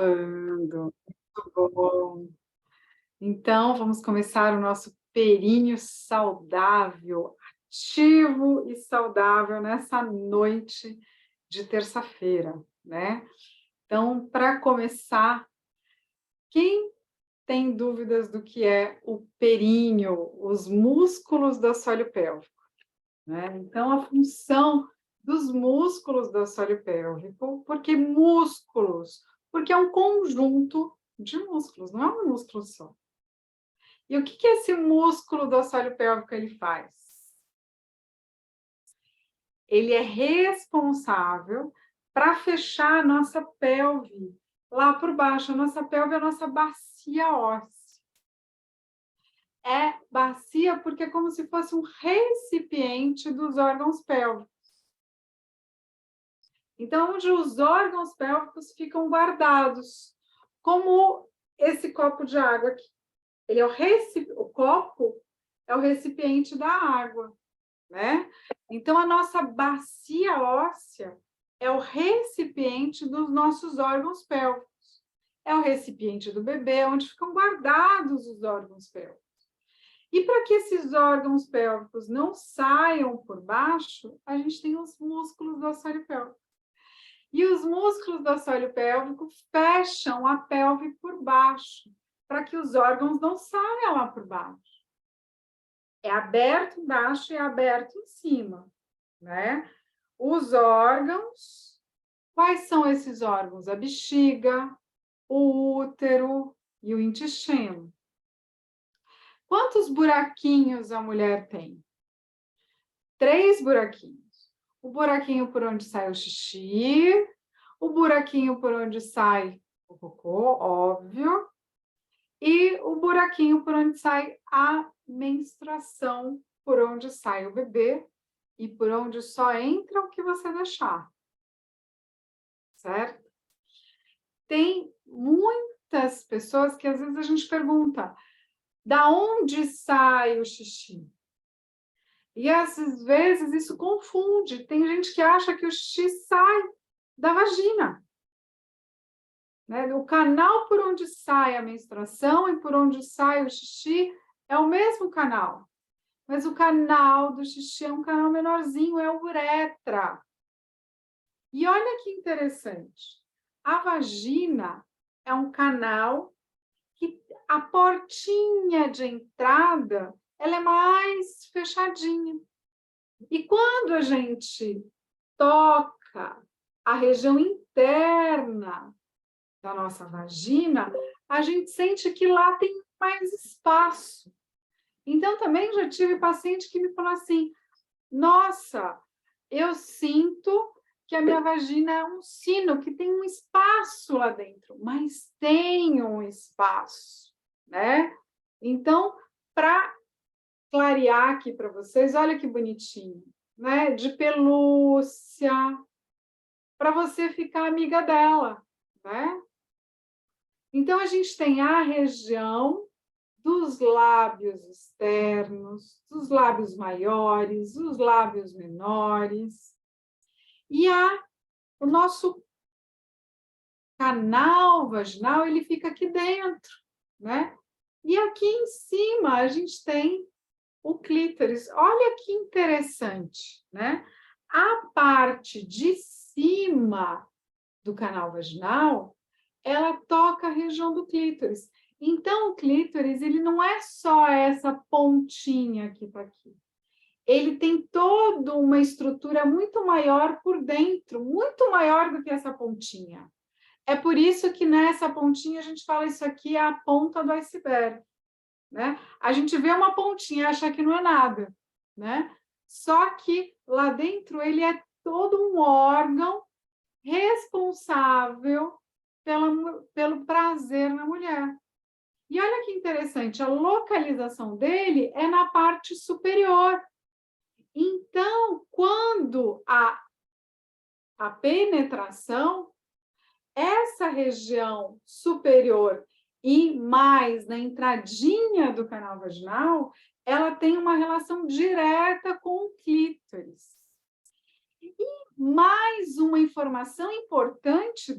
Muito bom. Então, vamos começar o nosso períneo saudável, ativo e saudável nessa noite de terça-feira, né? Então, para começar, quem tem dúvidas do que é o períneo, os músculos do assoalho pélvico, né? Então, a função dos músculos do assoalho pélvico, por que músculos? Porque é um conjunto de músculos, não é um músculo só. E o que esse músculo do assoalho pélvico ele faz? Ele é responsável para fechar a nossa pelve lá por baixo. A nossa pelve é a nossa bacia óssea. É bacia porque é como se fosse um recipiente dos órgãos pélvicos. Então, onde os órgãos pélvicos ficam guardados, como esse copo de água aqui. Ele é o copo é o recipiente da água, né? Então, a nossa bacia óssea é o recipiente dos nossos órgãos pélvicos. É o recipiente do bebê, onde ficam guardados os órgãos pélvicos. E para que esses órgãos pélvicos não saiam por baixo, a gente tem os músculos do assoalho pélvico. E os músculos do assoalho pélvico fecham a pelve por baixo, para que os órgãos não saiam lá por baixo. É aberto embaixo e aberto em cima, né? Os órgãos, quais são esses órgãos? A bexiga, o útero e o intestino. Quantos buraquinhos a mulher tem? 3 buraquinhos. O buraquinho por onde sai o xixi, o buraquinho por onde sai o cocô, óbvio, e o buraquinho por onde sai a menstruação, por onde sai o bebê e por onde só entra o que você deixar. Certo? Tem muitas pessoas que às vezes a gente pergunta: da onde sai o xixi? E às vezes isso confunde. Tem gente que acha que o xixi sai da vagina, né? O canal por onde sai a menstruação e por onde sai o xixi é o mesmo canal. Mas o canal do xixi é um canal menorzinho, é a uretra. E olha que interessante. A vagina é um canal que a portinha de entrada ela é mais fechadinha. E quando a gente toca a região interna da nossa vagina, a gente sente que lá tem mais espaço. Então, também já tive paciente que me falou assim: nossa, eu sinto que a minha vagina é um sino, que tem um espaço lá dentro, mas tem um espaço, né? Então, para clarear aqui para vocês, olha que bonitinho, né? De pelúcia, para você ficar amiga dela, né? Então, a gente tem a região dos lábios externos, dos lábios maiores, os lábios menores, e o nosso canal vaginal, ele fica aqui dentro, né? E aqui em cima a gente tem o clítoris. Olha que interessante, né? A parte de cima do canal vaginal, ela toca a região do clítoris. Então, o clítoris, ele não é só essa pontinha aqui para aqui. Ele tem toda uma estrutura muito maior por dentro, muito maior do que essa pontinha. É por isso que nessa pontinha a gente fala isso aqui é a ponta do iceberg, né? A gente vê uma pontinha e acha que não é nada, né? Só que lá dentro ele é todo um órgão responsável pelo prazer na mulher. E olha que interessante, a localização dele é na parte superior. Então, quando a penetração, essa região superior e mais na entradinha do canal vaginal, ela tem uma relação direta com o clítoris. E mais uma informação importante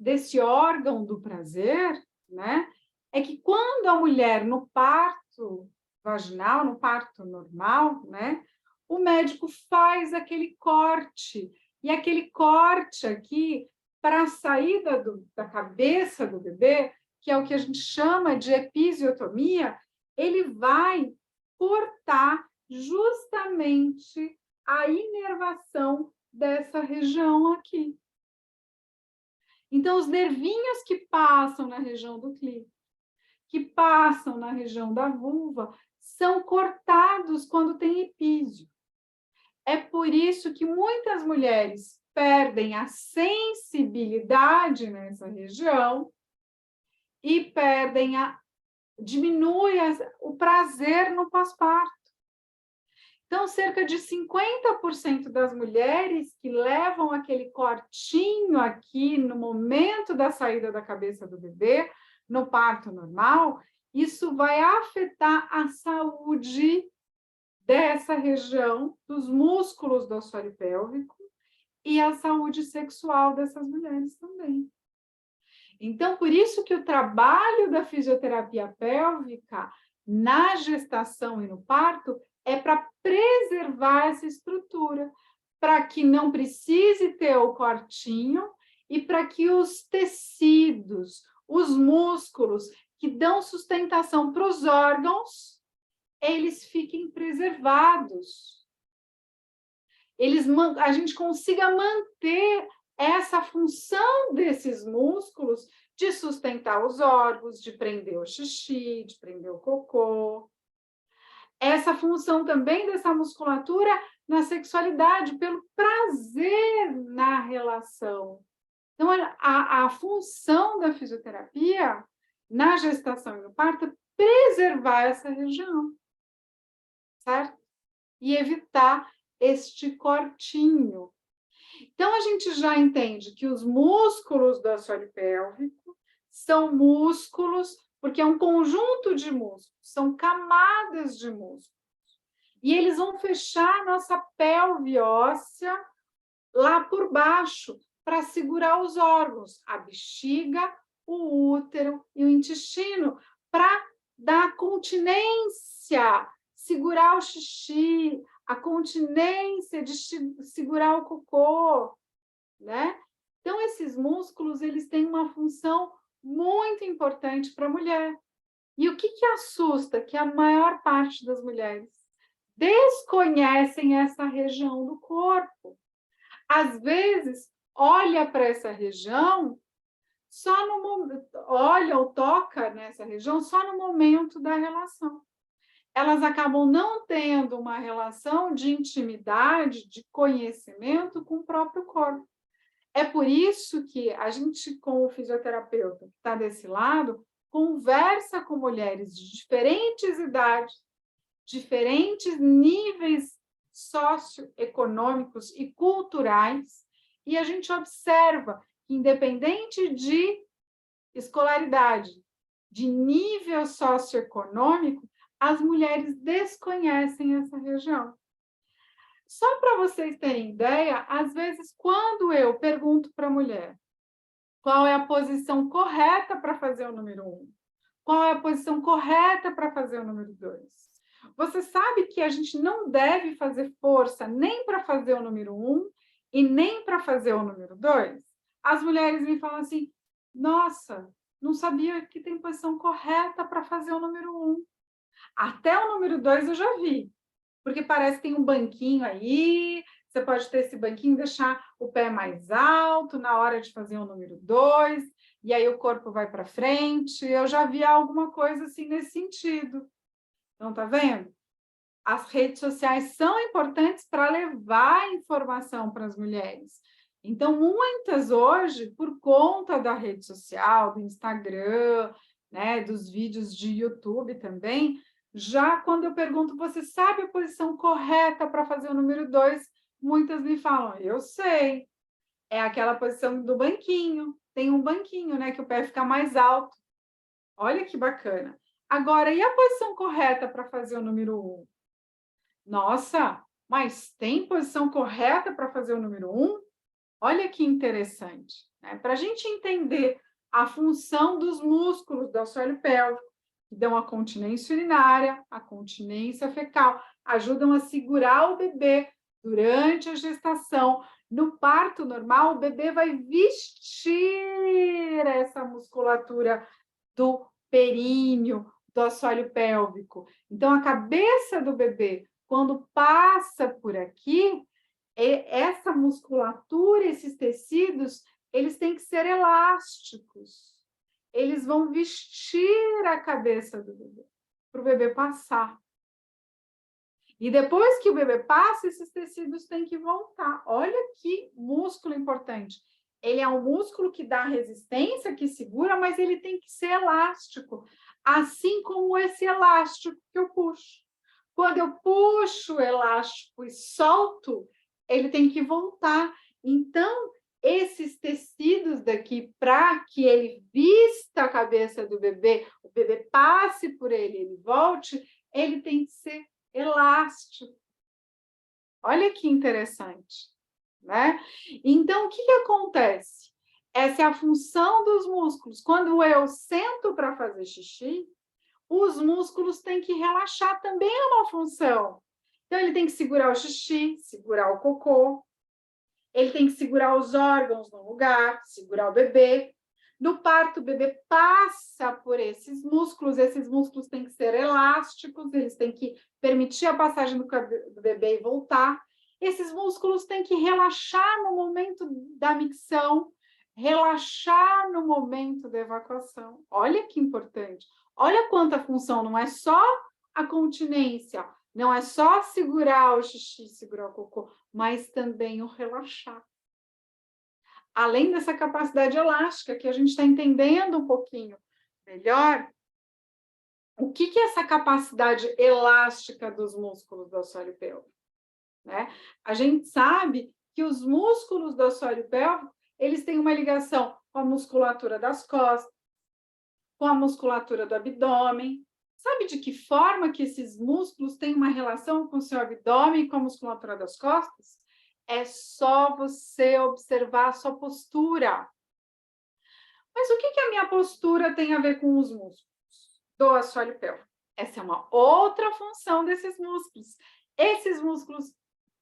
desse órgão do prazer, né, é que quando a mulher, no parto vaginal, no parto normal, né, o médico faz aquele corte, e aquele corte aqui, para a saída da cabeça do bebê, que é o que a gente chama de episiotomia, ele vai cortar justamente a inervação dessa região aqui. Então, os nervinhos que passam na região do clítoris, que passam na região da vulva, são cortados quando tem epísio. É por isso que muitas mulheres perdem a sensibilidade nessa região e diminui o prazer no pós-parto. Então, cerca de 50% das mulheres que levam aquele cortinho aqui no momento da saída da cabeça do bebê, no parto normal, isso vai afetar a saúde dessa região, dos músculos do assoalho pélvico e a saúde sexual dessas mulheres também. Então, por isso que o trabalho da fisioterapia pélvica na gestação e no parto é para preservar essa estrutura, para que não precise ter o cortinho e para que os tecidos, os músculos que dão sustentação para os órgãos, eles fiquem preservados. A gente consiga manter essa função desses músculos de sustentar os órgãos, de prender o xixi, de prender o cocô. Essa função também dessa musculatura na sexualidade, pelo prazer na relação. Então, a função da fisioterapia na gestação e no parto é preservar essa região, certo? E evitar este cortinho. Então, a gente já entende que os músculos do assoalho pélvico são músculos, porque é um conjunto de músculos, são camadas de músculos. E eles vão fechar a nossa pelve óssea lá por baixo, para segurar os órgãos, a bexiga, o útero e o intestino, para dar continência, segurar o xixi, a continência de segurar o cocô, né? Então, esses músculos, eles têm uma função muito importante para a mulher. E o que assusta? Que a maior parte das mulheres desconhecem essa região do corpo. Às vezes, olha para essa região, olha ou toca nessa região só no momento da relação. Elas acabam não tendo uma relação de intimidade, de conhecimento com o próprio corpo. É por isso que a gente, com o fisioterapeuta que está desse lado, conversa com mulheres de diferentes idades, diferentes níveis socioeconômicos e culturais, e a gente observa que, independente de escolaridade, de nível socioeconômico, as mulheres desconhecem essa região. Só para vocês terem ideia, às vezes, quando eu pergunto para a mulher qual é a posição correta para fazer o número 1, qual é a posição correta para fazer o número 2, você sabe que a gente não deve fazer força nem para fazer o número 1 e nem para fazer o número 2? As mulheres me falam assim, nossa, não sabia que tem posição correta para fazer o número 1. Até o número 2 eu já vi, porque parece que tem um banquinho aí, você pode ter esse banquinho, deixar o pé mais alto na hora de fazer o número 2, e aí o corpo vai para frente. Eu já vi alguma coisa assim nesse sentido. Então, tá vendo? As redes sociais são importantes para levar informação para as mulheres. Então, muitas hoje, por conta da rede social, do Instagram, né, dos vídeos de YouTube também, já quando eu pergunto, você sabe a posição correta para fazer o número 2? Muitas me falam, eu sei. É aquela posição do banquinho. Tem um banquinho, né, que o pé fica mais alto. Olha que bacana. Agora, e a posição correta para fazer o número 1? Nossa, mas tem posição correta para fazer o número 1? Olha que interessante. né? Para a gente entender a função dos músculos do assoalho pélvico, que dão a continência urinária, a continência fecal, ajudam a segurar o bebê durante a gestação. No parto normal, o bebê vai vestir essa musculatura do períneo, do assoalho pélvico. Então, a cabeça do bebê, quando passa por aqui, essa musculatura, esses tecidos, eles têm que ser elásticos. Eles vão vestir a cabeça do bebê, para o bebê passar. E depois que o bebê passa, esses tecidos têm que voltar. Olha que músculo importante. Ele é um músculo que dá resistência, que segura, mas ele tem que ser elástico. Assim como esse elástico que eu puxo. Quando eu puxo o elástico e solto, ele tem que voltar. Então, esses tecidos daqui, para que ele vista a cabeça do bebê, o bebê passe por ele, ele volte, ele tem que ser elástico. Olha que interessante, né? Então, o que acontece? Essa é a função dos músculos. Quando eu sento para fazer xixi, os músculos têm que relaxar, também é uma função. Então, ele tem que segurar o xixi, segurar o cocô, ele tem que segurar os órgãos no lugar, segurar o bebê. No parto, o bebê passa por esses músculos têm que ser elásticos, eles têm que permitir a passagem do bebê e voltar. Esses músculos têm que relaxar no momento da micção, relaxar no momento da evacuação. Olha que importante. Olha quanta função, não é só a continência, não é só segurar o xixi, segurar o cocô, mas também o relaxar. Além dessa capacidade elástica, que a gente está entendendo um pouquinho melhor, o que é essa capacidade elástica dos músculos do assoalho pélvico, né? A gente sabe que os músculos do assoalho pélvico, eles têm uma ligação com a musculatura das costas, com a musculatura do abdômen. Sabe de que forma que esses músculos têm uma relação com o seu abdômen e com a musculatura das costas? É só você observar a sua postura. Mas o que a minha postura tem a ver com os músculos do assoalho pélvico? Essa é uma outra função desses músculos. Esses músculos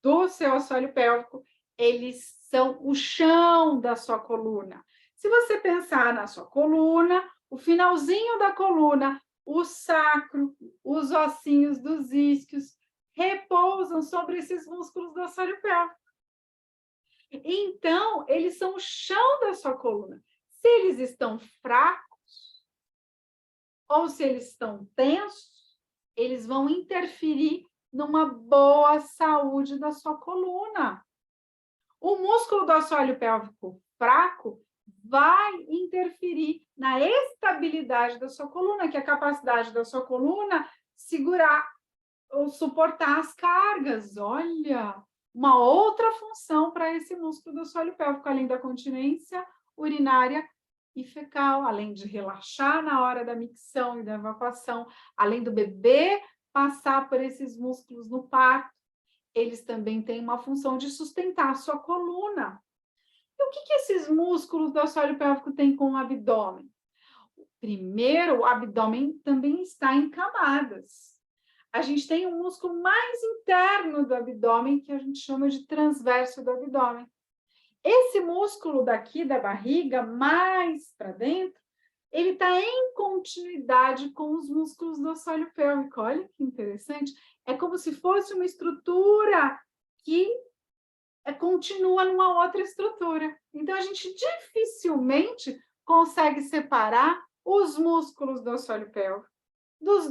do seu assoalho pélvico, eles são o chão da sua coluna. Se você pensar na sua coluna, o finalzinho da coluna, o sacro, os ossinhos dos isquios, repousam sobre esses músculos do assoalho pélvico. Então, eles são o chão da sua coluna. Se eles estão fracos, ou se eles estão tensos, eles vão interferir numa boa saúde da sua coluna. O músculo do assoalho pélvico fraco vai interferir na estabilidade da sua coluna, que é a capacidade da sua coluna segurar ou suportar as cargas. Olha, uma outra função para esse músculo do assoalho pélvico, além da continência urinária e fecal, além de relaxar na hora da micção e da evacuação, além do bebê passar por esses músculos no parto, eles também têm uma função de sustentar a sua coluna. E o que esses músculos do assoalho pélvico têm com o abdômen? Primeiro, o abdômen também está em camadas. A gente tem um músculo mais interno do abdômen, que a gente chama de transverso do abdômen. Esse músculo daqui da barriga, mais para dentro, ele está em continuidade com os músculos do assoalho pélvico. Olha que interessante. É como se fosse uma estrutura que continua numa outra estrutura. Então, a gente dificilmente consegue separar os músculos do assoalho pélvico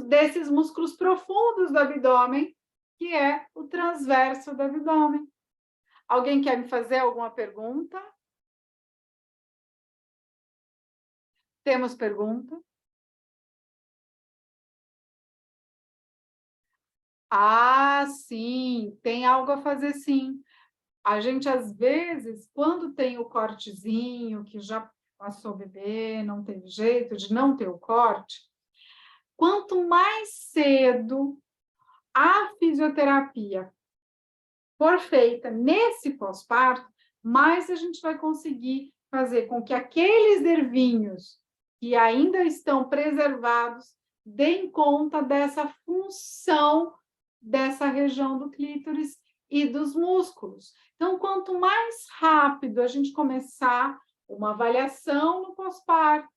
desses músculos profundos do abdômen, que é o transverso do abdômen. Alguém quer me fazer alguma pergunta? Temos pergunta? Ah, sim, tem algo a fazer, sim. A gente, às vezes, quando tem o cortezinho, que já passou o bebê, não teve jeito de não ter o corte, quanto mais cedo a fisioterapia for feita nesse pós-parto, mais a gente vai conseguir fazer com que aqueles nervinhos que ainda estão preservados deem conta dessa função dessa região do clítoris e dos músculos. Então, quanto mais rápido a gente começar uma avaliação no pós-parto,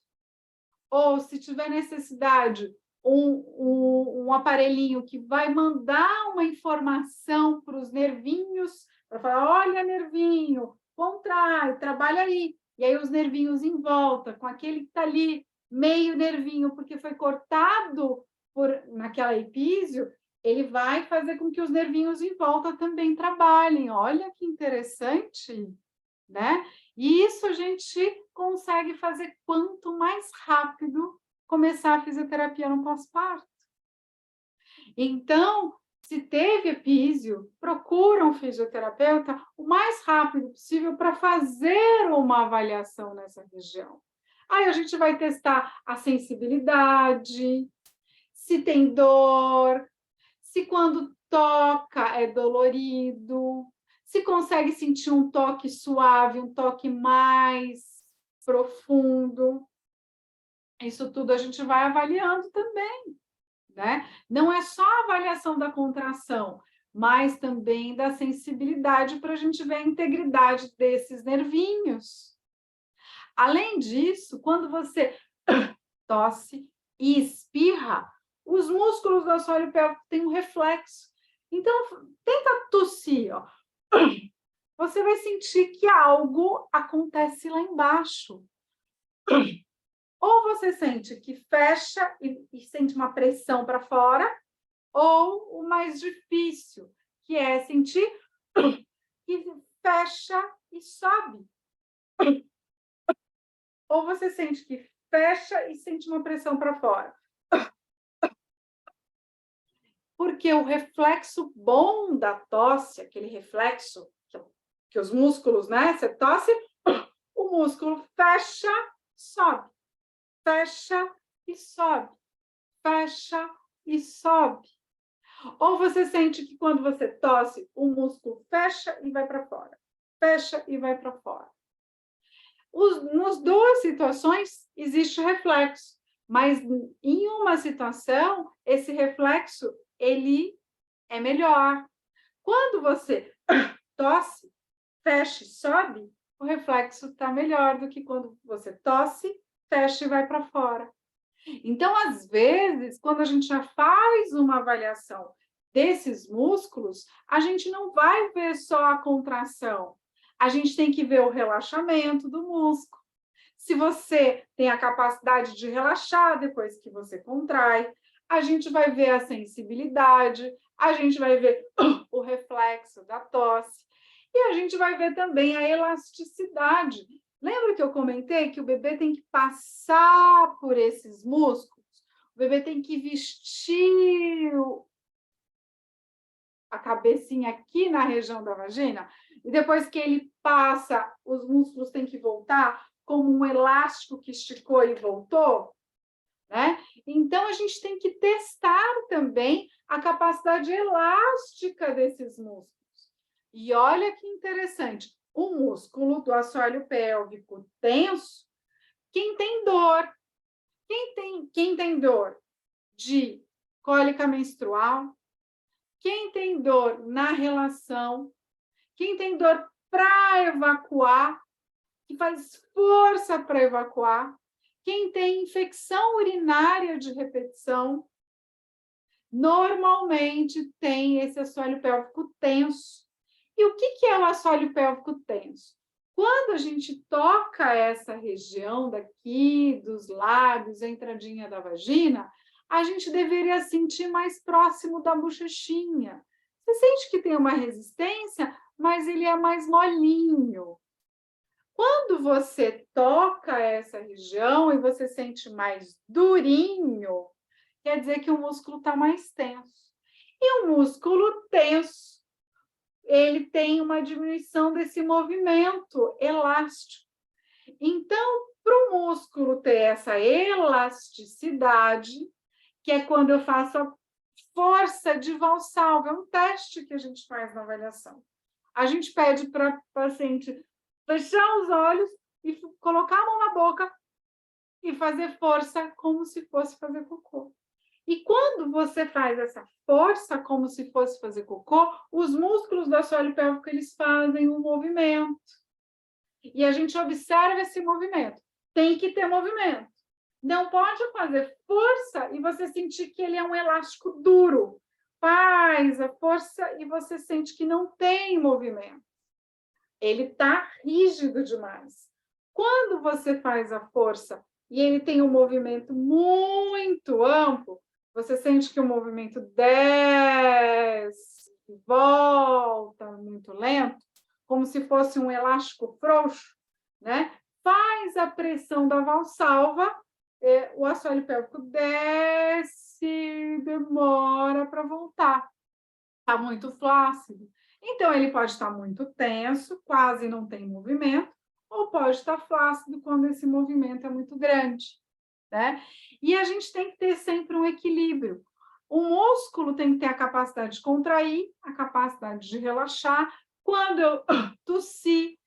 ou se tiver necessidade, um aparelhinho que vai mandar uma informação para os nervinhos, para falar, olha, nervinho, contrai, trabalha aí. E aí os nervinhos em volta, com aquele que está ali, meio nervinho, porque foi cortado naquela epísio, ele vai fazer com que os nervinhos em volta também trabalhem. Olha que interessante, né? E isso a gente consegue fazer quanto mais rápido começar a fisioterapia no pós-parto. Então, se teve epísio, procura um fisioterapeuta o mais rápido possível para fazer uma avaliação nessa região. Aí a gente vai testar a sensibilidade, se tem dor, se quando toca é dolorido, se consegue sentir um toque suave, um toque mais profundo. Isso tudo a gente vai avaliando também, né? Não é só a avaliação da contração, mas também da sensibilidade para a gente ver a integridade desses nervinhos. Além disso, quando você tosse e espirra, os músculos do assoalho pélvico têm um reflexo. Então, tenta tossir, ó. Você vai sentir que algo acontece lá embaixo. Ou você sente que fecha e sente uma pressão para fora, ou o mais difícil, que é sentir que fecha e sobe. Ou você sente que fecha e sente uma pressão para fora. Porque o reflexo bom da tosse, aquele reflexo que os músculos, né? Você tosse, o músculo fecha, sobe. Fecha e sobe. Fecha e sobe. Ou você sente que quando você tosse, o músculo fecha e vai para fora. Fecha e vai para fora. Nas duas situações, existe reflexo. Mas em uma situação, esse reflexo, ele é melhor. Quando você tosse, fecha e sobe, o reflexo está melhor do que quando você tosse, fecha e vai para fora. Então, às vezes, quando a gente já faz uma avaliação desses músculos, a gente não vai ver só a contração, a gente tem que ver o relaxamento do músculo. Se você tem a capacidade de relaxar depois que você contrai, a gente vai ver a sensibilidade, a gente vai ver o reflexo da tosse e a gente vai ver também a elasticidade. Lembra que eu comentei que o bebê tem que passar por esses músculos? O bebê tem que vestir a cabecinha aqui na região da vagina, e depois que ele passa, os músculos têm que voltar como um elástico que esticou e voltou, né? Então, a gente tem que testar também a capacidade elástica desses músculos. E olha que interessante, o músculo do assoalho pélvico tenso, quem tem dor? Quem tem dor de cólica menstrual? Quem tem dor na relação? Quem tem dor para evacuar? Que faz força para evacuar? Quem tem infecção urinária de repetição? Normalmente tem esse assoalho pélvico tenso. E o que é o assoalho pélvico tenso? Quando a gente toca essa região daqui, dos lábios, a entradinha da vagina, a gente deveria sentir mais próximo da bochechinha. Você sente que tem uma resistência, mas ele é mais molinho. Quando você toca essa região e você sente mais durinho, quer dizer que o músculo está mais tenso. E o músculo tenso, ele tem uma diminuição desse movimento elástico. Então, para o músculo ter essa elasticidade, que é quando eu faço a força de Valsalva, é um teste que a gente faz na avaliação. A gente pede para o paciente fechar os olhos e colocar a mão na boca e fazer força como se fosse fazer cocô. E quando você faz essa força como se fosse fazer cocô, os músculos do assoalho pélvico eles fazem um movimento. E a gente observa esse movimento. Tem que ter movimento. Não pode fazer força e você sentir que ele é um elástico duro. Faz a força e você sente que não tem movimento. Ele está rígido demais. Quando você faz a força e ele tem um movimento muito amplo, você sente que o movimento desce, volta muito lento, como se fosse um elástico frouxo, né? Faz a pressão da valsalva, o assoalho pélvico desce, demora para voltar. Está muito flácido. Então, ele pode estar muito tenso, quase não tem movimento, ou pode estar flácido quando esse movimento é muito grande, né? E a gente tem que ter sempre um equilíbrio. O músculo tem que ter a capacidade de contrair, a capacidade de relaxar. Quando eu tossir,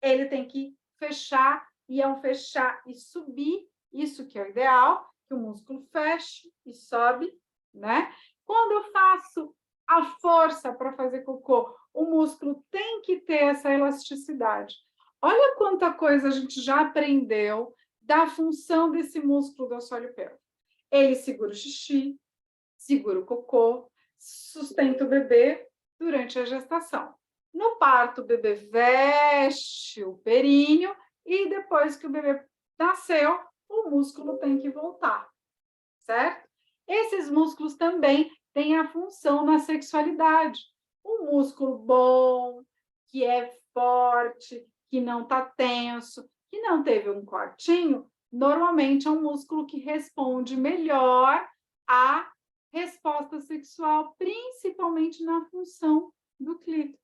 ele tem que fechar, e é um fechar e subir, isso que é o ideal, que o músculo feche e sobe, né? Quando eu faço a força para fazer cocô, o músculo tem que ter essa elasticidade. Olha quanta coisa a gente já aprendeu da função desse músculo do assoalho pélvico. Ele segura o xixi, segura o cocô, sustenta o bebê durante a gestação. No parto, o bebê veste o períneo e depois que o bebê nasceu, o músculo tem que voltar, certo? Esses músculos também têm a função na sexualidade. Um músculo bom, que é forte, que não está tenso, que não teve um cortinho, normalmente é um músculo que responde melhor à resposta sexual, principalmente na função do clítoris.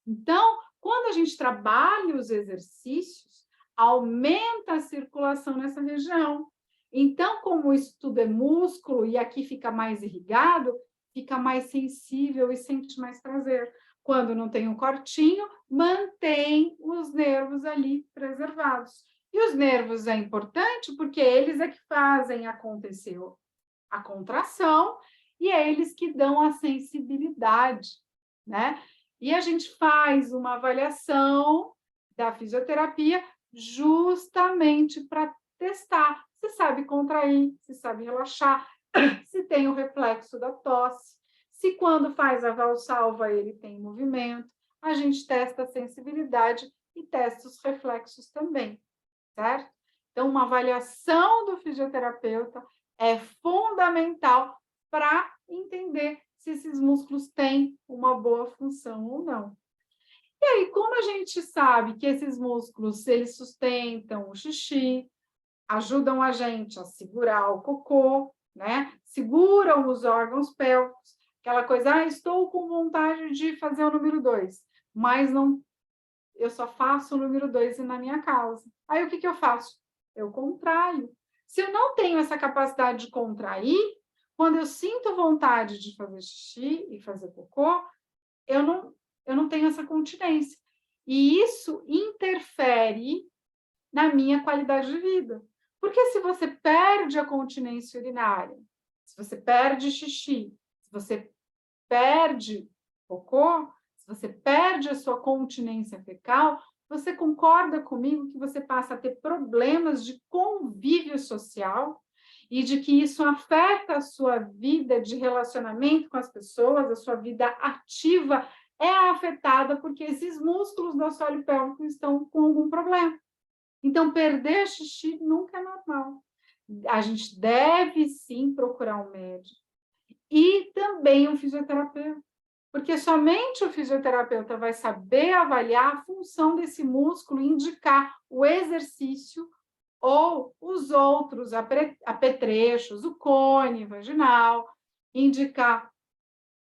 Então, quando a gente trabalha os exercícios, aumenta a circulação nessa região. Então, como isso tudo é músculo e aqui fica mais irrigado, fica mais sensível e sente mais prazer. Quando não tem um cortinho, mantém os nervos ali preservados. E os nervos é importante porque eles é que fazem acontecer a contração e é eles que dão a sensibilidade, né? E a gente faz uma avaliação da fisioterapia justamente para testar se sabe contrair, se sabe relaxar, se tem o reflexo da tosse, se quando faz a valsalva ele tem movimento. A gente testa a sensibilidade e testa os reflexos também, certo? Então, uma avaliação do fisioterapeuta é fundamental para entender se esses músculos têm uma boa função ou não. E aí, como a gente sabe que esses músculos, eles sustentam o xixi, ajudam a gente a segurar o cocô, né? Seguram os órgãos pélvicos, aquela coisa, estou com vontade de fazer o número 2, mas não, eu só faço o número 2 na minha casa. Aí o que eu faço? Eu contraio. Se eu não tenho essa capacidade de contrair, quando eu sinto vontade de fazer xixi e fazer cocô, eu não tenho essa continência. E isso interfere na minha qualidade de vida. Porque se você perde a continência urinária, se você perde xixi, se você perde cocô, se você perde a sua continência fecal, você concorda comigo que você passa a ter problemas de convívio social e de que isso afeta a sua vida de relacionamento com as pessoas, a sua vida ativa é afetada porque esses músculos do assoalho pélvico estão com algum problema. Então, perder xixi nunca é normal. A gente deve, sim, procurar um médico. E também um fisioterapeuta. Porque somente o fisioterapeuta vai saber avaliar a função desse músculo e indicar o exercício ou os outros apetrechos, o cone vaginal, indicar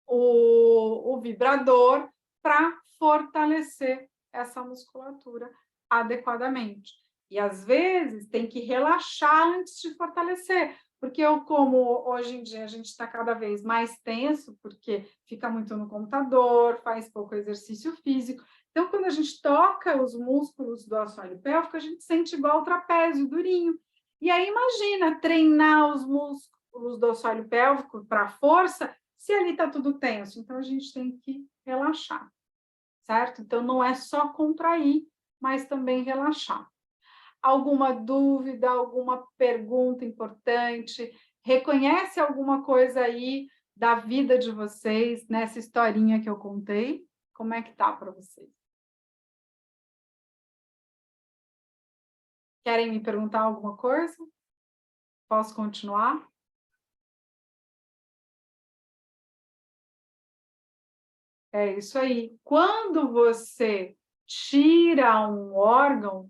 o vibrador para fortalecer essa musculatura adequadamente. E às vezes tem que relaxar antes de fortalecer, porque eu, como hoje em dia a gente está cada vez mais tenso, porque fica muito no computador, faz pouco exercício físico, Então, quando a gente toca os músculos do assoalho pélvico, a gente sente igual o trapézio, durinho. E aí, imagina treinar os músculos do assoalho pélvico para força, se ali está tudo tenso. Então, a gente tem que relaxar, certo? Então, não é só contrair, mas também relaxar. Alguma dúvida, alguma pergunta importante? Reconhece alguma coisa aí da vida de vocês, nessa historinha que eu contei? Como é que tá para vocês? Querem me perguntar alguma coisa? Posso continuar? É isso aí. Quando você tira um órgão,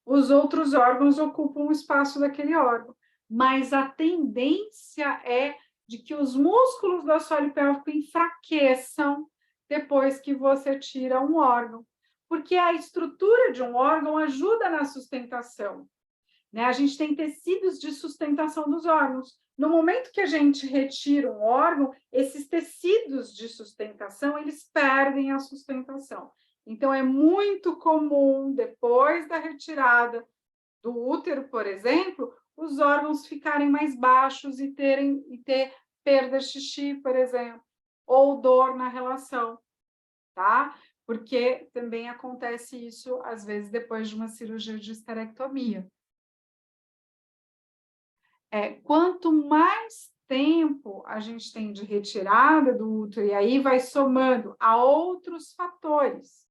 os outros órgãos ocupam o espaço daquele órgão. Mas a tendência é de que os músculos do assoalho pélvico enfraqueçam depois que você tira um órgão. Porque a estrutura de um órgão ajuda na sustentação. Né? A gente tem tecidos de sustentação dos órgãos. No momento que a gente retira um órgão, esses tecidos de sustentação, eles perdem a sustentação. Então, é muito comum, depois da retirada do útero, por exemplo, os órgãos ficarem mais baixos e ter perda de xixi, por exemplo, ou dor na relação, tá? Porque também acontece isso, às vezes, depois de uma cirurgia de esterectomia. Quanto mais tempo a gente tem de retirada do útero, e aí vai somando a outros fatores.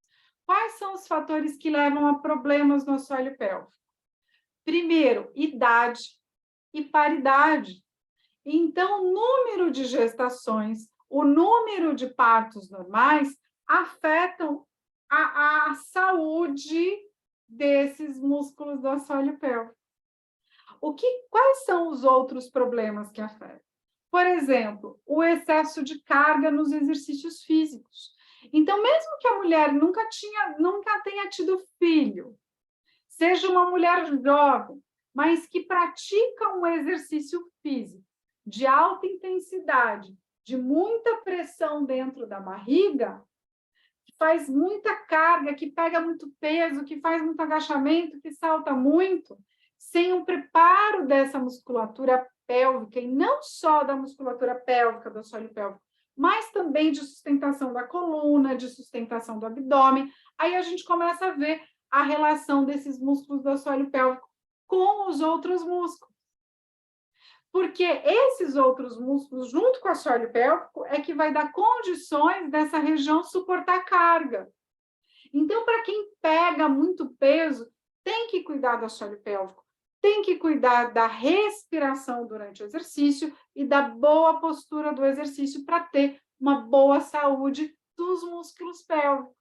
Quais são os fatores que levam a problemas no assoalho pélvico? Primeiro, idade e paridade. Então, o número de gestações, o número de partos normais afetam a saúde desses músculos do assoalho pélvico. Quais são os outros problemas que afetam? Por exemplo, o excesso de carga nos exercícios físicos. Então, mesmo que a mulher nunca tenha tido filho, seja uma mulher jovem, mas que pratica um exercício físico de alta intensidade, de muita pressão dentro da barriga, que faz muita carga, que pega muito peso, que faz muito agachamento, que salta muito, sem um preparo dessa musculatura pélvica, e não só da musculatura pélvica, do assoalho pélvico, mas também de sustentação da coluna, de sustentação do abdômen, aí a gente começa a ver a relação desses músculos do assoalho pélvico com os outros músculos. Porque esses outros músculos, junto com o assoalho pélvico, é que vai dar condições dessa região suportar carga. Então, para quem pega muito peso, tem que cuidar do assoalho pélvico, tem que cuidar da respiração durante o exercício e da boa postura do exercício para ter uma boa saúde dos músculos pélvicos.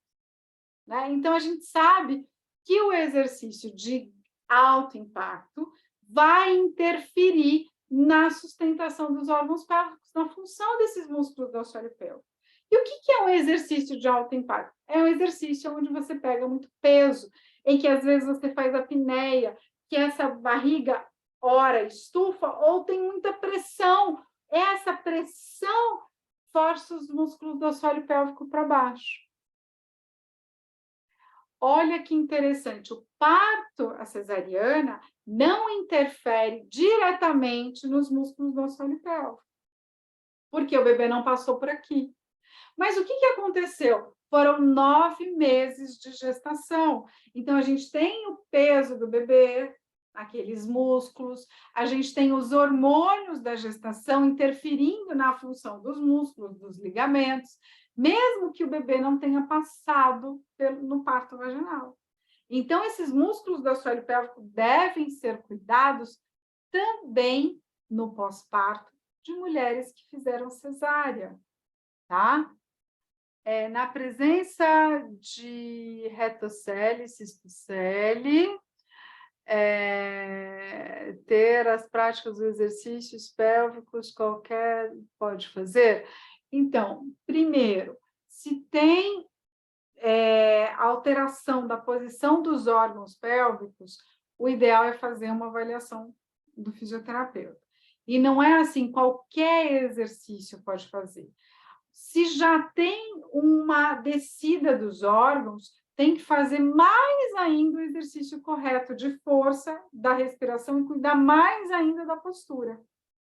Né? Então, a gente sabe que o exercício de alto impacto vai interferir na sustentação dos órgãos pélvicos, na função desses músculos do assoalho pélvico. E o que é um exercício de alto impacto? É um exercício onde você pega muito peso, em que às vezes você faz apneia, que essa barriga ora estufa, ou tem muita pressão. Essa pressão força os músculos do assoalho pélvico para baixo. Olha que interessante, o parto, a cesariana, não interfere diretamente nos músculos do assoalho pélvico, porque o bebê não passou por aqui. Mas o que aconteceu? Foram 9 meses de gestação. Então, a gente tem o peso do bebê, aqueles músculos, a gente tem os hormônios da gestação interferindo na função dos músculos, dos ligamentos, mesmo que o bebê não tenha passado no parto vaginal. Então, esses músculos do assoalho pélvico devem ser cuidados também no pós-parto de mulheres que fizeram cesárea, tá? Na presença de retocele, cisticele, ter as práticas dos exercícios pélvicos, qualquer pode fazer? Então, primeiro, se tem alteração da posição dos órgãos pélvicos, o ideal é fazer uma avaliação do fisioterapeuta. E não é assim, qualquer exercício pode fazer. se já tem uma descida dos órgãos, tem que fazer mais ainda o exercício correto de força da respiração e cuidar mais ainda da postura,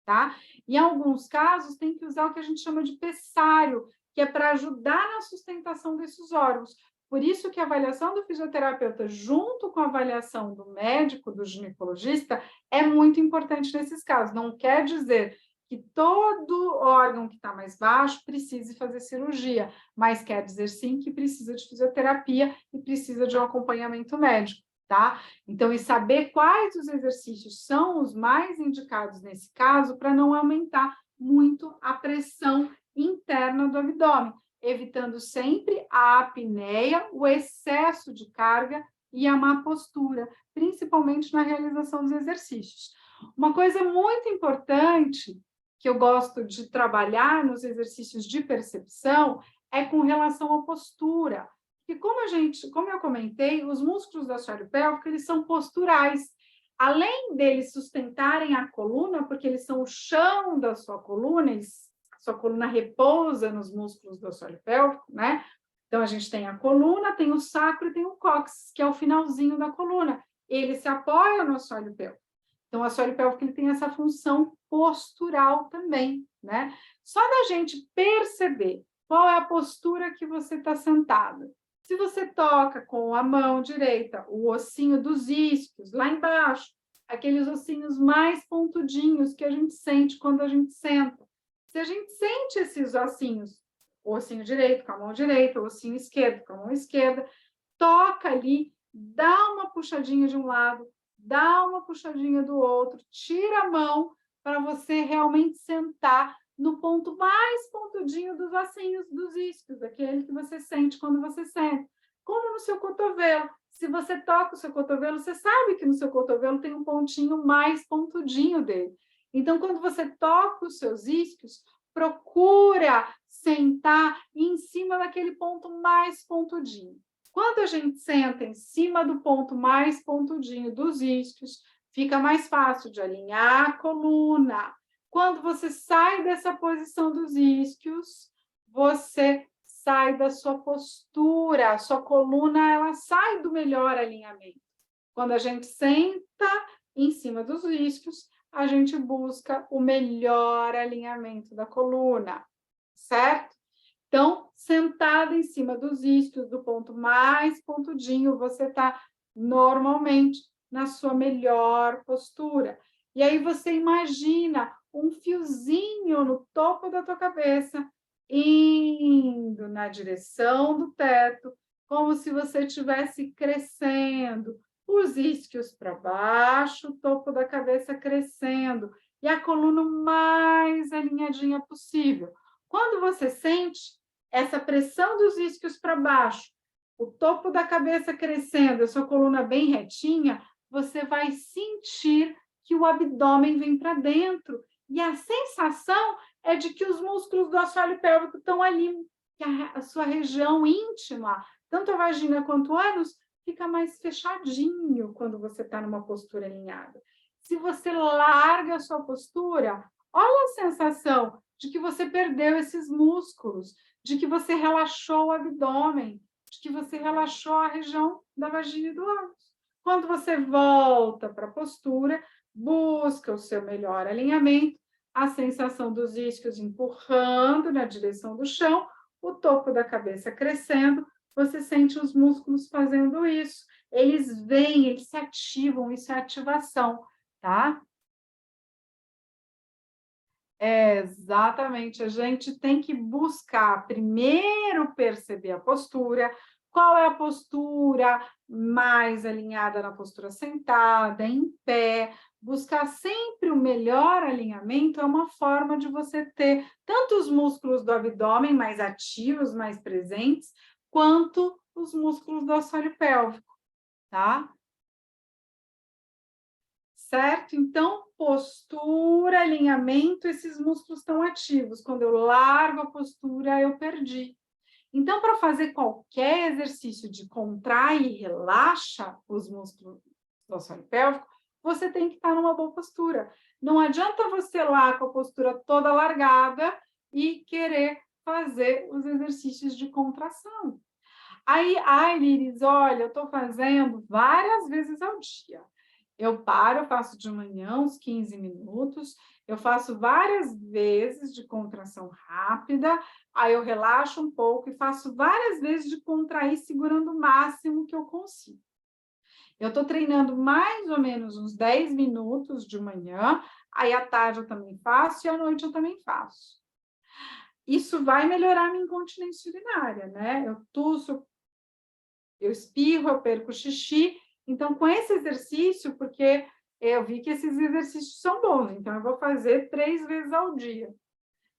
tá? Em alguns casos, tem que usar o que a gente chama de pessário, que é para ajudar na sustentação desses órgãos. Por isso que a avaliação do fisioterapeuta, junto com a avaliação do médico, do ginecologista, é muito importante nesses casos. Não quer dizer que todo órgão que está mais baixo precise fazer cirurgia, mas quer dizer sim que precisa de fisioterapia e precisa de um acompanhamento médico, tá? Então, e saber quais os exercícios são os mais indicados nesse caso para não aumentar muito a pressão interna do abdômen, evitando sempre a apneia, o excesso de carga e a má postura, principalmente na realização dos exercícios. Uma coisa muito importante que eu gosto de trabalhar nos exercícios de percepção é com relação à postura. E como eu comentei, os músculos do assoalho pélvico, eles são posturais. Além deles sustentarem a coluna, porque eles são o chão da sua coluna, a sua coluna repousa nos músculos do assoalho pélvico, né? Então, a gente tem a coluna, tem o sacro e tem o cóccix, que é o finalzinho da coluna. Ele se apoia no assoalho pélvico. Então, o assoalho pélvico ele tem essa função postural também, né? Só da gente perceber qual é a postura que você está sentado. Se você toca com a mão direita o ossinho dos isquios, lá embaixo, aqueles ossinhos mais pontudinhos que a gente sente quando a gente senta. Se a gente sente esses ossinhos, o ossinho direito com a mão direita, o ossinho esquerdo com a mão esquerda, toca ali, dá uma puxadinha de um lado, dá uma puxadinha do outro, tira a mão para você realmente sentar no ponto mais pontudinho dos ossinhos dos isquios, aquele que você sente quando você sente. Como no seu cotovelo. Se você toca o seu cotovelo, você sabe que no seu cotovelo tem um pontinho mais pontudinho dele. Então, quando você toca os seus isquios, procura sentar em cima daquele ponto mais pontudinho. Quando a gente senta em cima do ponto mais pontudinho dos isquios, fica mais fácil de alinhar a coluna. Quando você sai dessa posição dos isquios, você sai da sua postura, a sua coluna ela sai do melhor alinhamento. Quando a gente senta em cima dos isquios, a gente busca o melhor alinhamento da coluna, certo? Então, sentada em cima dos isquios, do ponto mais pontudinho, você está normalmente na sua melhor postura. E aí você imagina um fiozinho no topo da tua cabeça, indo na direção do teto, como se você estivesse crescendo, os isquios para baixo, o topo da cabeça crescendo, e a coluna o mais alinhadinha possível. Quando você sente essa pressão dos isquios para baixo, o topo da cabeça crescendo, a sua coluna bem retinha, você vai sentir que o abdômen vem para dentro. E a sensação é de que os músculos do assoalho pélvico estão ali, que a sua região íntima, tanto a vagina quanto o ânus, fica mais fechadinho quando você está numa postura alinhada. Se você larga a sua postura, olha a sensação de que você perdeu esses músculos, de que você relaxou o abdômen, de que você relaxou a região da vagina e do ânus. Quando você volta para a postura, busca o seu melhor alinhamento, a sensação dos isquios empurrando na direção do chão, o topo da cabeça crescendo, você sente os músculos fazendo isso. Eles vêm, eles se ativam, isso é ativação, tá? Exatamente, a gente tem que buscar primeiro perceber a postura, qual é a postura mais alinhada na postura sentada, em pé, buscar sempre o melhor alinhamento é uma forma de você ter tanto os músculos do abdômen mais ativos, mais presentes, quanto os músculos do assoalho pélvico, tá? Certo? Então, postura, alinhamento, esses músculos estão ativos. Quando eu largo a postura, eu perdi. Então, para fazer qualquer exercício de contrai e relaxa os músculos do assoalho pélvico, você tem que estar numa boa postura. Não adianta você lá com a postura toda largada e querer fazer os exercícios de contração. Aí, ai, Liris, olha, eu estou fazendo várias vezes ao dia. Eu paro, eu faço de manhã uns 15 minutos, eu faço várias vezes de contração rápida, aí eu relaxo um pouco e faço várias vezes de contrair, segurando o máximo que eu consigo. Eu estou treinando mais ou menos uns 10 minutos de manhã, aí à tarde eu também faço e à noite eu também faço. Isso vai melhorar a minha incontinência urinária, né? Eu tuço, eu espirro, eu perco xixi. Então, com esse exercício, porque eu vi que esses exercícios são bons, então eu vou fazer 3 vezes ao dia.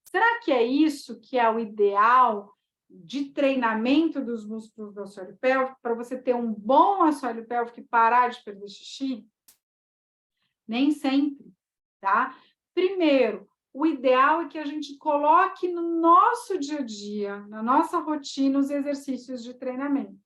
Será que é isso que é o ideal de treinamento dos músculos do assoalho pélvico, para você ter um bom assoalho pélvico e parar de perder xixi? Nem sempre, tá? Primeiro, o ideal é que a gente coloque no nosso dia a dia, na nossa rotina, os exercícios de treinamento.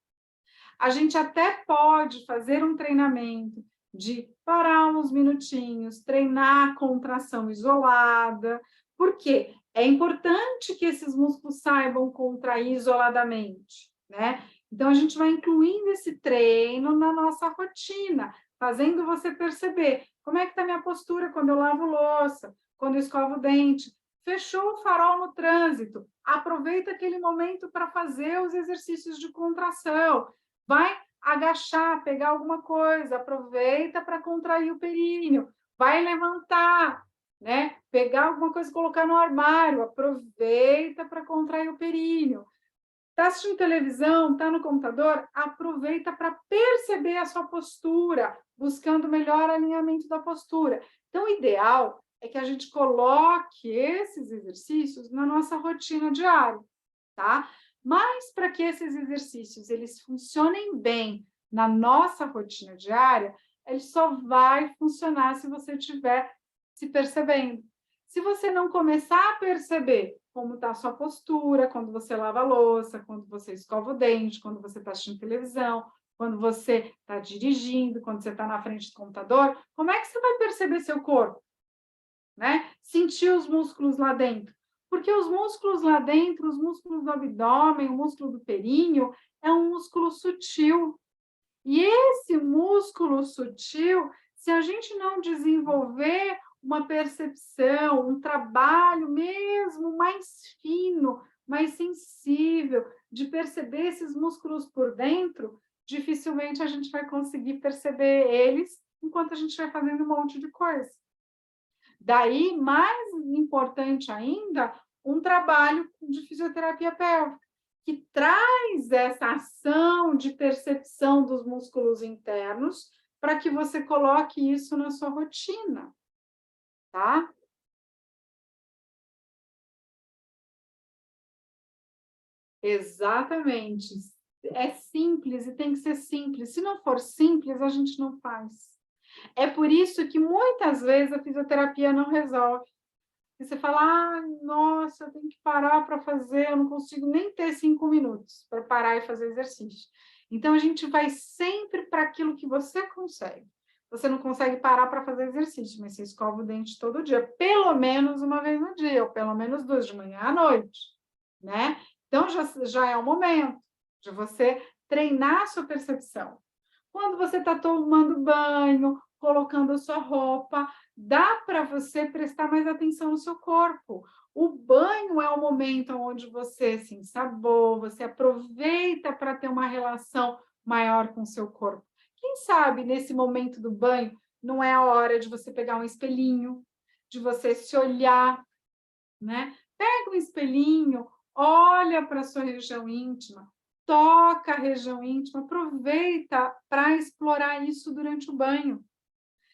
A gente até pode fazer um treinamento de parar uns minutinhos, treinar a contração isolada, porque é importante que esses músculos saibam contrair isoladamente, né? Então, a gente vai incluindo esse treino na nossa rotina, fazendo você perceber como é que está a minha postura quando eu lavo louça, quando eu escovo o dente. Fechou o farol no trânsito, aproveita aquele momento para fazer os exercícios de contração. Vai agachar, pegar alguma coisa, aproveita para contrair o períneo. Vai levantar, né? Pegar alguma coisa e colocar no armário, aproveita para contrair o períneo. Está assistindo televisão, está no computador, aproveita para perceber a sua postura, buscando melhor alinhamento da postura. Então, o ideal é que a gente coloque esses exercícios na nossa rotina diária, tá? Mas para que esses exercícios eles funcionem bem na nossa rotina diária, ele só vai funcionar se você estiver se percebendo. Se você não começar a perceber como está a sua postura, quando você lava a louça, quando você escova o dente, quando você está assistindo televisão, quando você está dirigindo, quando você está na frente do computador, como é que você vai perceber seu corpo? Né? Sentir os músculos lá dentro. Porque os músculos lá dentro, os músculos do abdômen, o músculo do períneo, é um músculo sutil. E esse músculo sutil, se a gente não desenvolver uma percepção, um trabalho mesmo mais fino, mais sensível, de perceber esses músculos por dentro, dificilmente a gente vai conseguir perceber eles enquanto a gente vai fazendo um monte de coisa. Daí, mais importante ainda, um trabalho de fisioterapia pélvica, que traz essa ação de percepção dos músculos internos para que você coloque isso na sua rotina, tá? Exatamente. É simples e tem que ser simples. Se não for simples, a gente não faz. É por isso que muitas vezes a fisioterapia não resolve. E você fala, ah, nossa, eu tenho que parar para fazer, eu não consigo nem ter 5 minutos para parar e fazer exercício. Então, a gente vai sempre para aquilo que você consegue. Você não consegue parar para fazer exercício, mas você escova o dente todo dia, pelo menos uma vez no dia, ou pelo menos 2, de manhã à noite, né? Então, já é o momento de você treinar a sua percepção. Quando você está tomando banho, colocando a sua roupa, dá para você prestar mais atenção no seu corpo. O banho é o momento onde você se ensaboa, você aproveita para ter uma relação maior com o seu corpo. Quem sabe, nesse momento do banho, não é a hora de você pegar um espelhinho, de você se olhar, né? Pega um espelhinho, olha para a sua região íntima, toca a região íntima, aproveita para explorar isso durante o banho.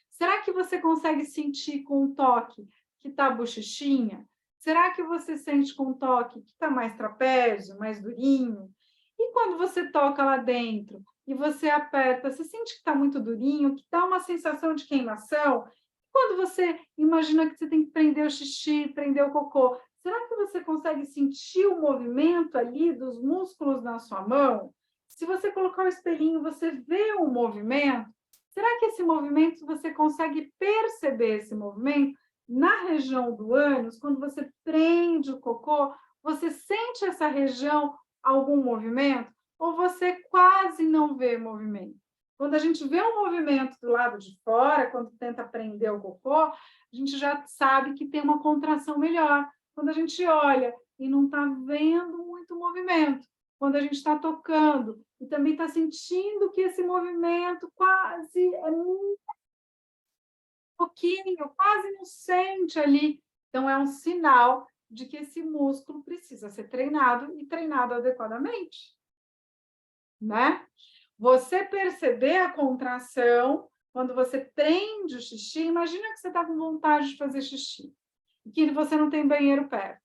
Será que você consegue sentir com o toque que está a bochechinha? Será que você sente com o toque que está mais trapézio, mais durinho? E quando você toca lá dentro e você aperta, você sente que está muito durinho, que dá uma sensação de queimação? Quando você imagina que você tem que prender o xixi, prender o cocô, será que você consegue sentir o movimento ali dos músculos na sua mão? Se você colocar o espelhinho, você vê o movimento? Será que esse movimento, você consegue perceber esse movimento na região do ânus, quando você prende o cocô, Você sente essa região algum movimento? Ou você quase não vê movimento? Quando a gente vê um movimento do lado de fora, quando tenta prender o cocô, a gente já sabe que tem uma contração melhor. Quando a gente olha e não está vendo muito movimento, quando a gente está tocando e também está sentindo que esse movimento quase é muito pouquinho, quase não sente ali. Então, é um sinal de que esse músculo precisa ser treinado e treinado adequadamente, né? Você perceber a contração, quando você prende o xixi, imagina que você está com vontade de fazer xixi, e que você não tem banheiro perto.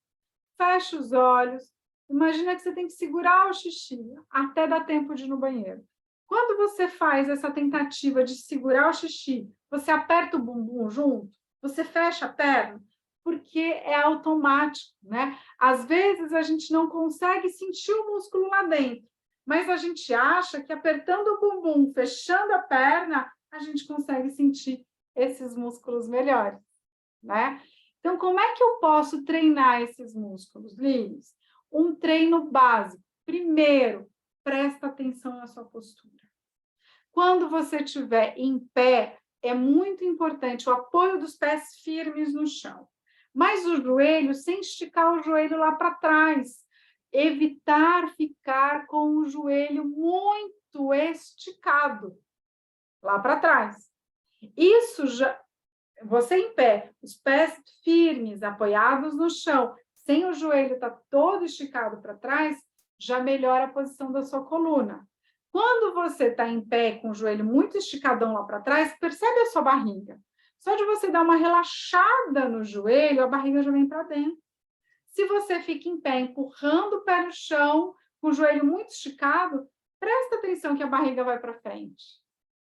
Fecha os olhos, imagina que você tem que segurar o xixi até dar tempo de ir no banheiro. Quando você faz essa tentativa de segurar o xixi, você aperta o bumbum junto, você fecha a perna, porque é automático, né? Às vezes a gente não consegue sentir o músculo lá dentro, mas a gente acha que apertando o bumbum, fechando a perna, a gente consegue sentir esses músculos melhores, né? Então, como é que eu posso treinar esses músculos, Lilis? Um treino básico. Primeiro, presta atenção na sua postura. Quando você estiver em pé, é muito importante o apoio dos pés firmes no chão. Mas o joelho, sem esticar o joelho lá para trás. Evitar ficar com o joelho muito esticado lá para trás. Isso já, você em pé, os pés firmes, apoiados no chão, sem o joelho estar todo esticado para trás, já melhora a posição da sua coluna. Quando você está em pé com o joelho muito esticadão lá para trás, percebe a sua barriga. Só de você dar uma relaxada no joelho, a barriga já vem para dentro. Se você fica em pé, empurrando o pé no chão, com o joelho muito esticado, presta atenção que a barriga vai para frente,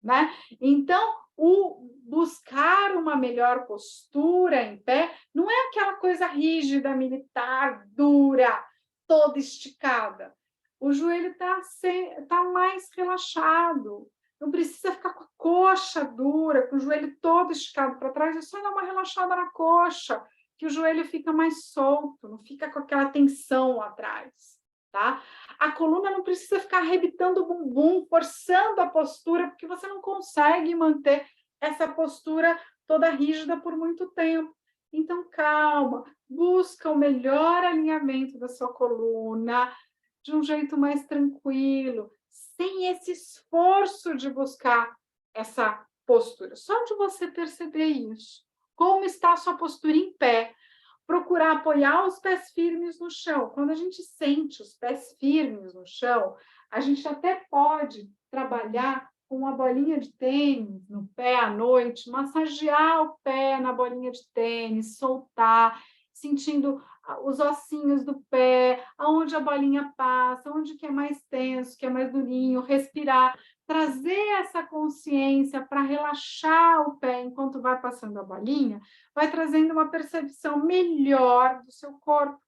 né? Então, o buscar uma melhor postura em pé não é aquela coisa rígida, militar, dura, toda esticada. O joelho tá mais relaxado. Não precisa ficar com a coxa dura, com o joelho todo esticado para trás, é só dar uma relaxada na coxa, que o joelho fica mais solto, não fica com aquela tensão atrás, tá? A coluna não precisa ficar arrebitando o bumbum, forçando a postura, porque você não consegue manter essa postura toda rígida por muito tempo. Então, calma, busca o melhor alinhamento da sua coluna, de um jeito mais tranquilo, sem esse esforço de buscar essa postura. Só de você perceber isso. Como está a sua postura em pé? Procurar apoiar os pés firmes no chão. Quando a gente sente os pés firmes no chão, a gente até pode trabalhar com uma bolinha de tênis no pé à noite, massagear o pé na bolinha de tênis, soltar, sentindo os ossinhos do pé, aonde a bolinha passa, onde que é mais tenso, que é mais durinho, respirar, trazer essa consciência para relaxar o pé enquanto vai passando a bolinha, vai trazendo uma percepção melhor do seu corpo.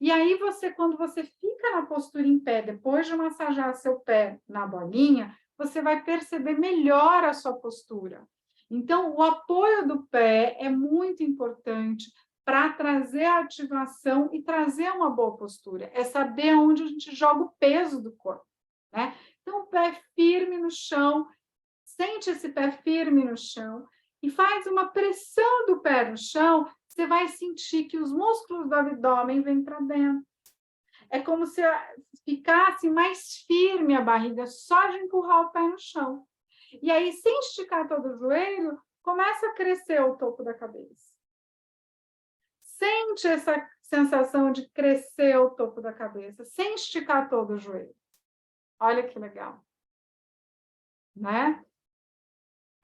E aí você, quando você fica na postura em pé, depois de massagear seu pé na bolinha, você vai perceber melhor a sua postura. Então, o apoio do pé é muito importante para trazer a ativação e trazer uma boa postura. É saber onde a gente joga o peso do corpo, né? Então, o pé firme no chão, sente esse pé firme no chão e faz uma pressão do pé no chão, você vai sentir que os músculos do abdômen vêm para dentro. É como se ficasse mais firme a barriga só de empurrar o pé no chão. E aí, sem esticar todo o joelho, começa a crescer o topo da cabeça. Sente essa sensação de crescer o topo da cabeça, sem esticar todo o joelho. Olha que legal, né?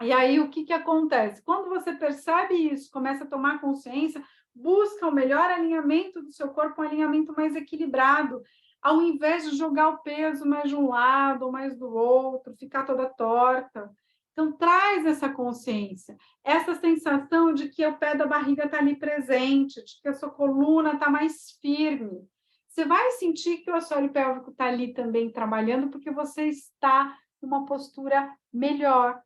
E aí, o que acontece? Quando você percebe isso, começa a tomar consciência, busca o melhor alinhamento do seu corpo, um alinhamento mais equilibrado, ao invés de jogar o peso mais de um lado ou mais do outro, ficar toda torta. Então, traz essa consciência, essa sensação de que o pé da barriga está ali presente, de que a sua coluna está mais firme. Você vai sentir que o assoalho pélvico está ali também trabalhando, porque você está numa postura melhor.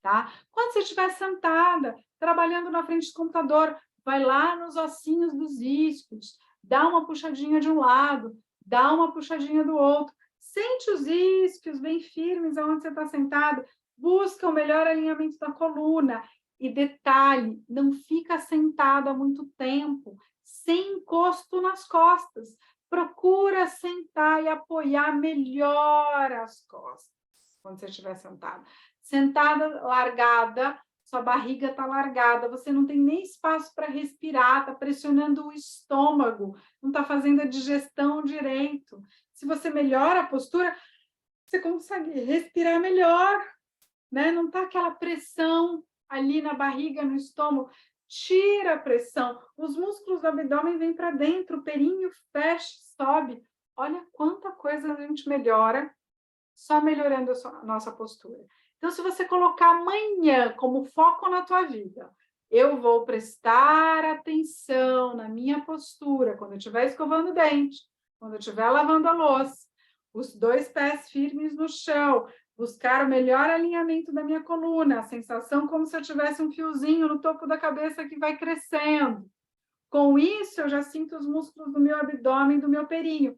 Tá? Quando você estiver sentada, trabalhando na frente do computador, vai lá nos ossinhos dos isquios, dá uma puxadinha de um lado, dá uma puxadinha do outro. Sente os isquios bem firmes aonde você está sentado, busca o melhor alinhamento da coluna. E detalhe, não fica sentado há muito tempo, sem encosto nas costas. Procura sentar e apoiar melhor as costas quando você estiver sentado. Sentada, largada, sua barriga está largada, você não tem nem espaço para respirar, está pressionando o estômago, não está fazendo a digestão direito. Se você melhora a postura, você consegue respirar melhor, né? Não está aquela pressão ali na barriga, no estômago. Tira a pressão, os músculos do abdômen vêm para dentro, o perinho fecha, sobe. Olha quanta coisa a gente melhora só melhorando a nossa postura. Então, se você colocar amanhã como foco na tua vida, eu vou prestar atenção na minha postura quando eu estiver escovando o dente, quando eu estiver lavando a louça, os 2 pés firmes no chão, buscar o melhor alinhamento da minha coluna, a sensação como se eu tivesse um fiozinho no topo da cabeça que vai crescendo. Com isso, eu já sinto os músculos do meu abdômen, do meu períneo.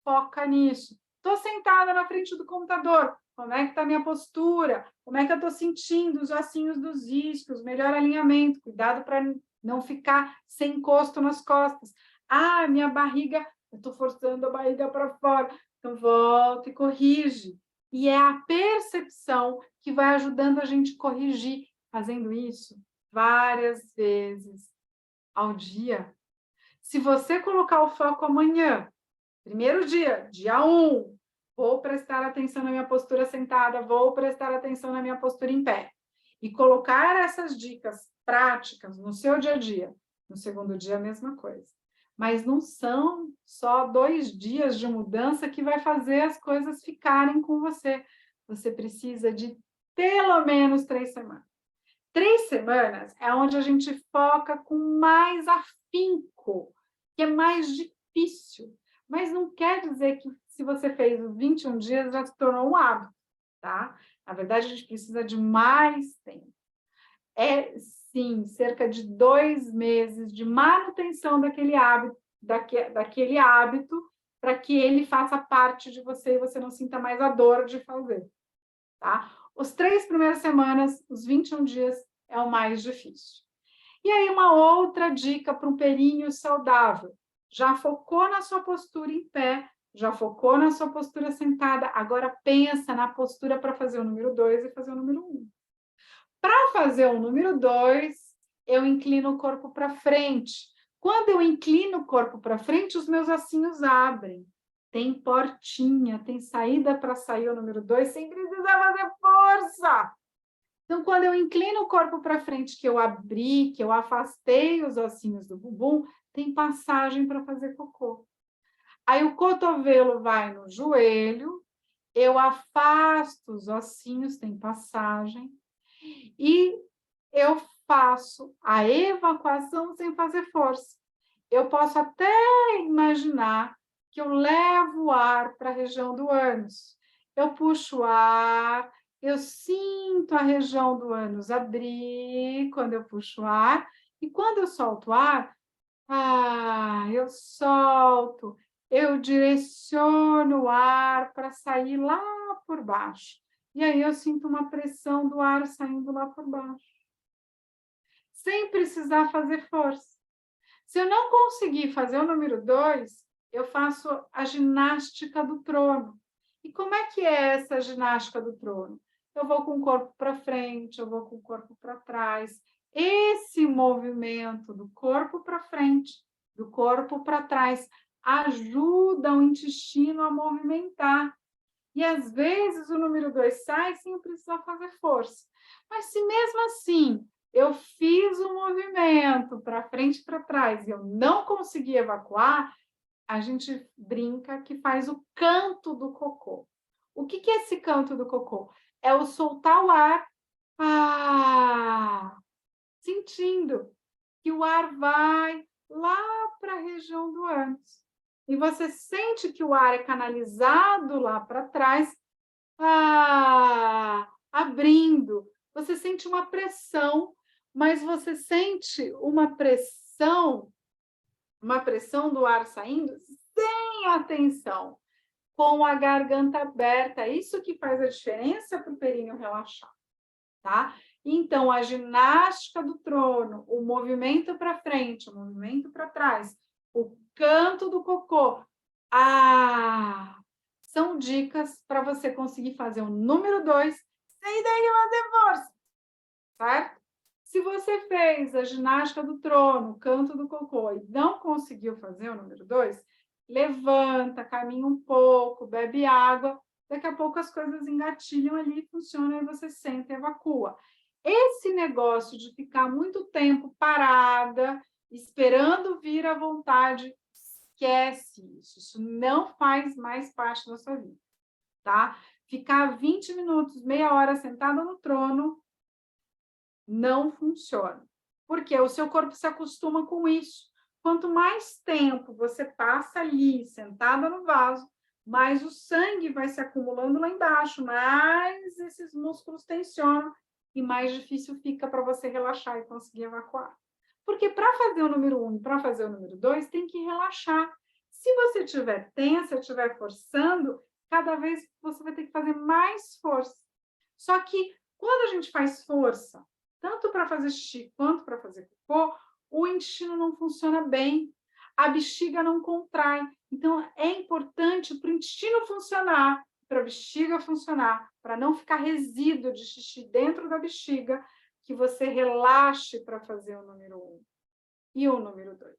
Foca nisso. Estou sentada na frente do computador. Como é que está a minha postura? Como é que eu estou sentindo os ossinhos dos isquios? Melhor alinhamento. Cuidado para não ficar sem encosto nas costas. Ah, minha barriga, eu estou forçando a barriga para fora. Então, volta e corrige. E é a percepção que vai ajudando a gente a corrigir, fazendo isso várias vezes ao dia. Se você colocar o foco amanhã, primeiro dia, dia 1, vou prestar atenção na minha postura sentada, vou prestar atenção na minha postura em pé. E colocar essas dicas práticas no seu dia a dia. No segundo dia, a mesma coisa. Mas não são só 2 dias de mudança que vai fazer as coisas ficarem com você. Você precisa de pelo menos 3 semanas. 3 semanas é onde a gente foca com mais afinco, que é mais difícil. Mas não quer dizer que se você fez os 21 dias já se tornou um hábito, tá? Na verdade, a gente precisa de mais tempo. É, sim, cerca de 2 meses de manutenção daquele hábito para que ele faça parte de você e você não sinta mais a dor de fazer, tá? Os 3 primeiras semanas, os 21 dias, é o mais difícil. E aí, uma outra dica para um períneo saudável. Já focou na sua postura em pé, já focou na sua postura sentada, agora pensa na postura para fazer o número 2 e fazer o número 1. Para fazer o número 2, eu inclino o corpo para frente. Quando eu inclino o corpo para frente, os meus ossinhos abrem. Tem portinha, tem saída para sair o número 2 sem precisar fazer força. Então, quando eu inclino o corpo para frente, que eu abri, que eu afastei os ossinhos do bumbum, tem passagem para fazer cocô. Aí o cotovelo vai no joelho, eu afasto os ossinhos, tem passagem, e eu faço a evacuação sem fazer força. Eu posso até imaginar que eu levo o ar para a região do ânus. Eu puxo o ar, eu sinto a região do ânus abrir quando eu puxo o ar, e quando eu solto o ar, eu solto, eu direciono o ar para sair lá por baixo. E aí eu sinto uma pressão do ar saindo lá por baixo, sem precisar fazer força. Se eu não conseguir fazer o número 2, eu faço a ginástica do trono. E como é que é essa ginástica do trono? Eu vou com o corpo para frente, eu vou com o corpo para trás. Esse movimento do corpo para frente, do corpo para trás, ajuda o intestino a movimentar. E às vezes o número 2 sai sem eu precisar fazer força. Mas se mesmo assim eu fiz o movimento para frente e para trás e eu não consegui evacuar, a gente brinca que faz o canto do cocô. O que é esse canto do cocô? É o soltar o ar, sentindo que o ar vai lá para a região do ânus. E você sente que o ar é canalizado lá para trás, abrindo. Você sente uma pressão, mas você sente uma pressão uma pressão do ar saindo sem atenção, com a garganta aberta. Isso que faz a diferença para o períneo relaxar, tá? Então, a ginástica do trono, o movimento para frente, o movimento para trás, o canto do cocô, são dicas para você conseguir fazer o número 2 sem ter que fazer força, certo? Se você fez a ginástica do trono, o canto do cocô, e não conseguiu fazer o número 2, levanta, caminha um pouco, bebe água, daqui a pouco as coisas engatilham ali, funcionam, e você senta e evacua. Esse negócio de ficar muito tempo parada, esperando vir à vontade, esquece isso. Isso não faz mais parte da sua vida, tá? Ficar 20 minutos, meia hora sentada no trono, não funciona. Porque o seu corpo se acostuma com isso. Quanto mais tempo você passa ali, sentada no vaso, mais o sangue vai se acumulando lá embaixo, mais esses músculos tensionam e mais difícil fica para você relaxar e conseguir evacuar. Porque para fazer o número 1 e para fazer o número 2, tem que relaxar. Se você estiver tensa, estiver forçando, cada vez você vai ter que fazer mais força. Só que quando a gente faz força, tanto para fazer xixi quanto para fazer cocô, o intestino não funciona bem, a bexiga não contrai. Então, é importante para o intestino funcionar, para a bexiga funcionar, para não ficar resíduo de xixi dentro da bexiga, que você relaxe para fazer o número 1 e o número 2,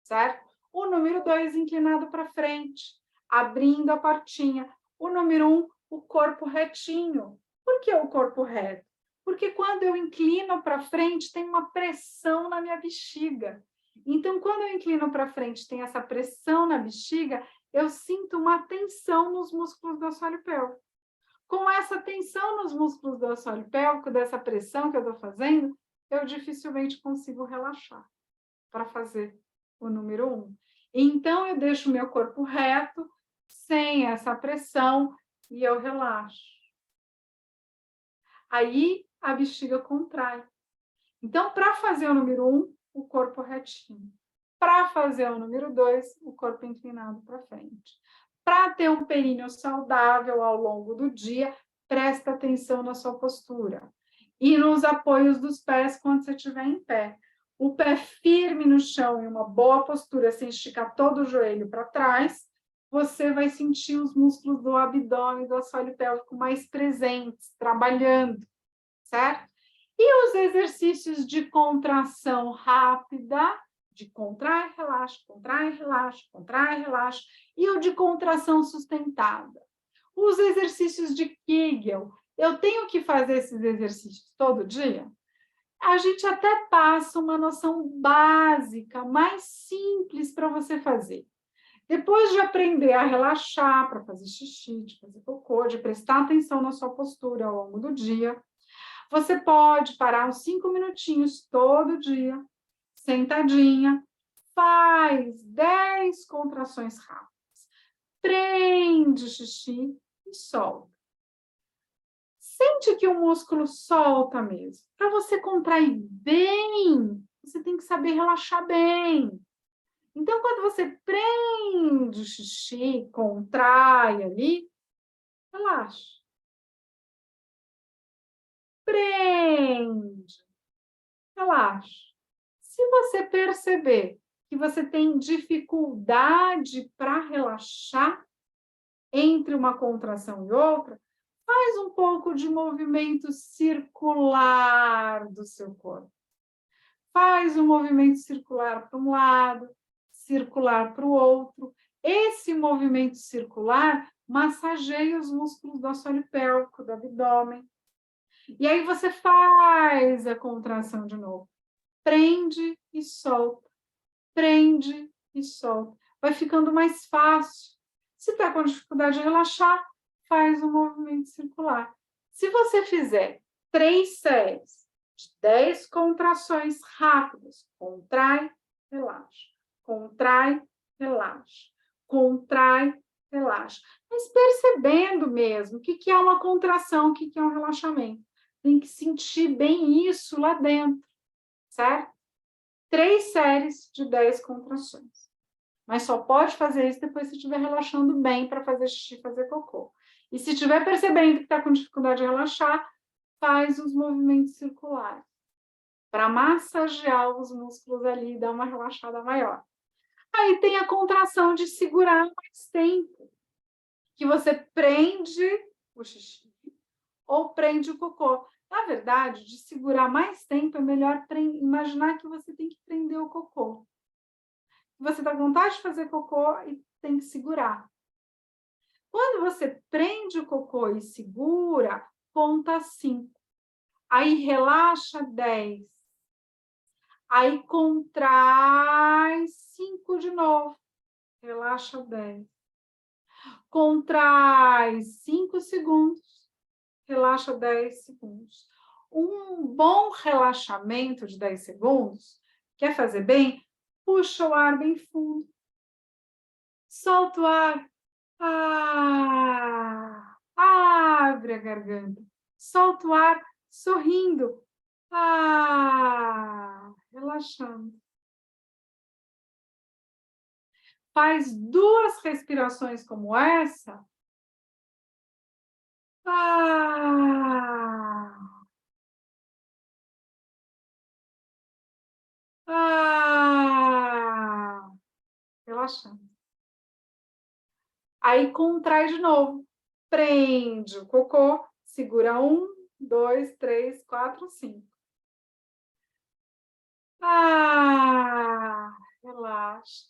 certo? O número 2 inclinado para frente, abrindo a portinha. O número 1, o corpo retinho. Por que o corpo reto? Porque quando eu inclino para frente, tem uma pressão na minha bexiga. Então, quando eu inclino para frente, tem essa pressão na bexiga, eu sinto uma tensão nos músculos do assoalho pélvico. Com essa tensão nos músculos do assoalho pélvico, dessa pressão que eu estou fazendo, eu dificilmente consigo relaxar para fazer o número 1. Então, eu deixo o meu corpo reto, sem essa pressão, e eu relaxo. Aí, a bexiga contrai. Então, para fazer o número 1, o corpo retinho. Para fazer o número 2, o corpo inclinado para frente. Para ter um períneo saudável ao longo do dia, presta atenção na sua postura. E nos apoios dos pés quando você estiver em pé. O pé firme no chão e uma boa postura, sem esticar todo o joelho para trás, você vai sentir os músculos do abdômen, do assoalho pélvico mais presentes, trabalhando, certo? E os exercícios de contração rápida, de contrai, relaxa, contrai, relaxa, contrai, relaxa, e o de contração sustentada. Os exercícios de Kegel, eu tenho que fazer esses exercícios todo dia? A gente até passa uma noção básica, mais simples para você fazer. Depois de aprender a relaxar para fazer xixi, de fazer cocô, de prestar atenção na sua postura ao longo do dia, você pode parar uns 5 minutinhos todo dia, sentadinha, faz 10 contrações rápidas, prende o xixi e solta. Sente que o músculo solta mesmo. Para você contrair bem, você tem que saber relaxar bem. Então, quando você prende o xixi, contrai ali, relaxa. Prende, relaxa. Se você perceber que você tem dificuldade para relaxar entre uma contração e outra, faz um pouco de movimento circular do seu corpo. Faz um movimento circular para um lado, circular para o outro. Esse movimento circular massageia os músculos do assoalho pélvico, do abdômen. E aí você faz a contração de novo. Prende e solta. Prende e solta. Vai ficando mais fácil. Se está com dificuldade de relaxar, faz um movimento circular. Se você fizer 3 séries de 10 contrações rápidas, contrai, relaxa, contrai, relaxa, contrai, relaxa. Mas percebendo mesmo o que é uma contração, o que é um relaxamento. Tem que sentir bem isso lá dentro, certo? 3 séries de 10 contrações. Mas só pode fazer isso depois se estiver relaxando bem para fazer xixi, fazer cocô. E se estiver percebendo que está com dificuldade de relaxar, faz os movimentos circulares para massagear os músculos ali e dar uma relaxada maior. Aí tem a contração de segurar mais tempo, que você prende o xixi ou prende o cocô. Na verdade, de segurar mais tempo, é melhor imaginar que você tem que prender o cocô. Você está com vontade de fazer cocô e tem que segurar. Quando você prende o cocô e segura, conta 5. Aí relaxa 10. Aí contrai 5 de novo. Relaxa 10. Contrai 5 segundos. Relaxa 10 segundos. Um bom relaxamento de 10 segundos, quer fazer bem? Puxa o ar bem fundo. Solta o ar. Abre a garganta. Solta o ar sorrindo. Relaxando. Faz 2 respirações como essa. Relaxando. Aí contrai de novo. Prende o cocô, segura 1, 2, 3, 4, 5. Relaxa.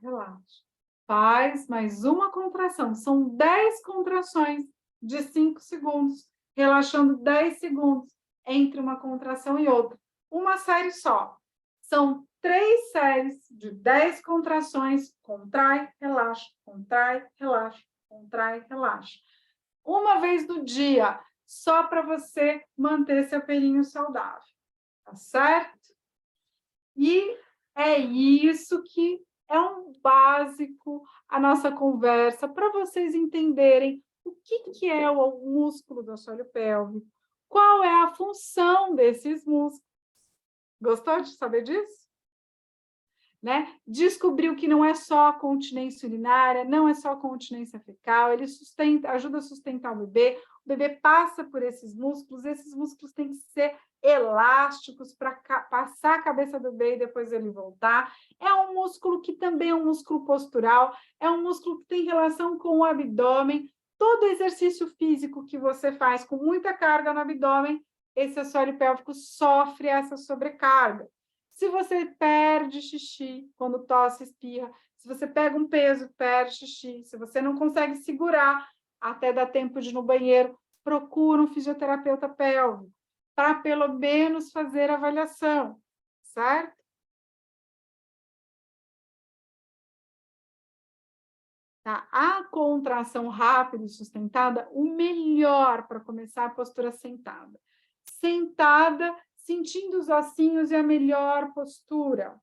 Relaxa. Faz mais uma contração. São 10 contrações de 5 segundos, relaxando 10 segundos entre uma contração e outra. Uma série só. São 3 séries de 10 contrações. Contrai, relaxa, contrai, relaxa, contrai, relaxa. Uma vez no dia, só para você manter seu pelinho saudável. Tá certo? E é isso que é um básico a nossa conversa, para vocês entenderem o que é o músculo do assoalho pélvico, qual é a função desses músculos. Gostou de saber disso? Né? Descobriu que não é só a continência urinária, não é só a continência fecal, ele ajuda a sustentar o bebê passa por esses músculos têm que ser elásticos para passar a cabeça do bebê e depois ele voltar. É um músculo que também é um músculo postural, é um músculo que tem relação com o abdômen. Todo exercício físico que você faz com muita carga no abdômen, esse assoalho pélvico sofre essa sobrecarga. Se você perde xixi quando tosse, espirra, se você pega um peso, perde xixi, se você não consegue segurar até dar tempo de ir no banheiro, procura um fisioterapeuta pélvico para pelo menos fazer avaliação, certo? Tá? A contração rápida e sustentada, o melhor para começar a postura sentada. Sentada, sentindo os ossinhos é a melhor postura.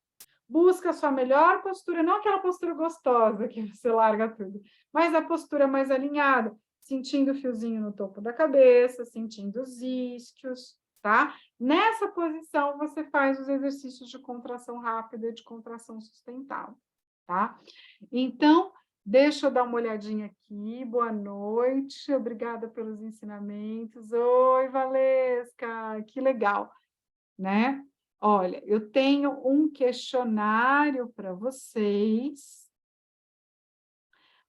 Busca a sua melhor postura, não aquela postura gostosa que você larga tudo, mas a postura mais alinhada, sentindo o fiozinho no topo da cabeça, sentindo os isquios, tá? Nessa posição, você faz os exercícios de contração rápida e de contração sustentável, tá? Então, deixa eu dar uma olhadinha aqui. Boa noite, obrigada pelos ensinamentos. Oi, Valesca, que legal, né? Olha, eu tenho um questionário para vocês,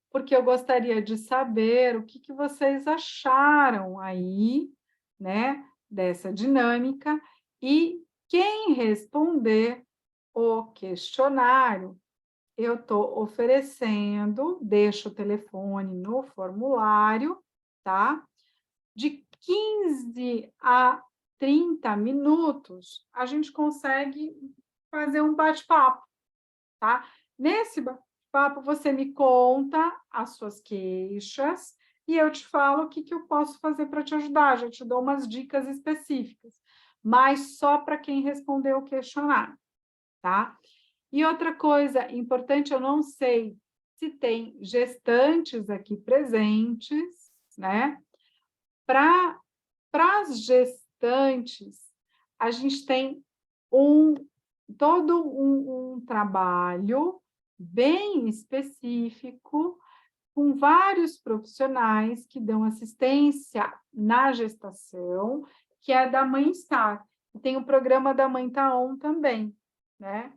porque eu gostaria de saber o que vocês acharam aí, né, dessa dinâmica, e quem responder o questionário, eu estou oferecendo, deixo o telefone no formulário, tá? De 15 a 30 minutos, a gente consegue fazer um bate-papo, tá? Nesse bate-papo, você me conta as suas queixas e eu te falo o que eu posso fazer para te ajudar. Já te dou umas dicas específicas, mas só para quem respondeu o questionário, tá? E outra coisa importante, eu não sei se tem gestantes aqui presentes, né? Para as gestantes, a gente tem todo um trabalho bem específico, com vários profissionais que dão assistência na gestação, que é da Mãe Star. Tem o programa da Mãe Tá On também, né?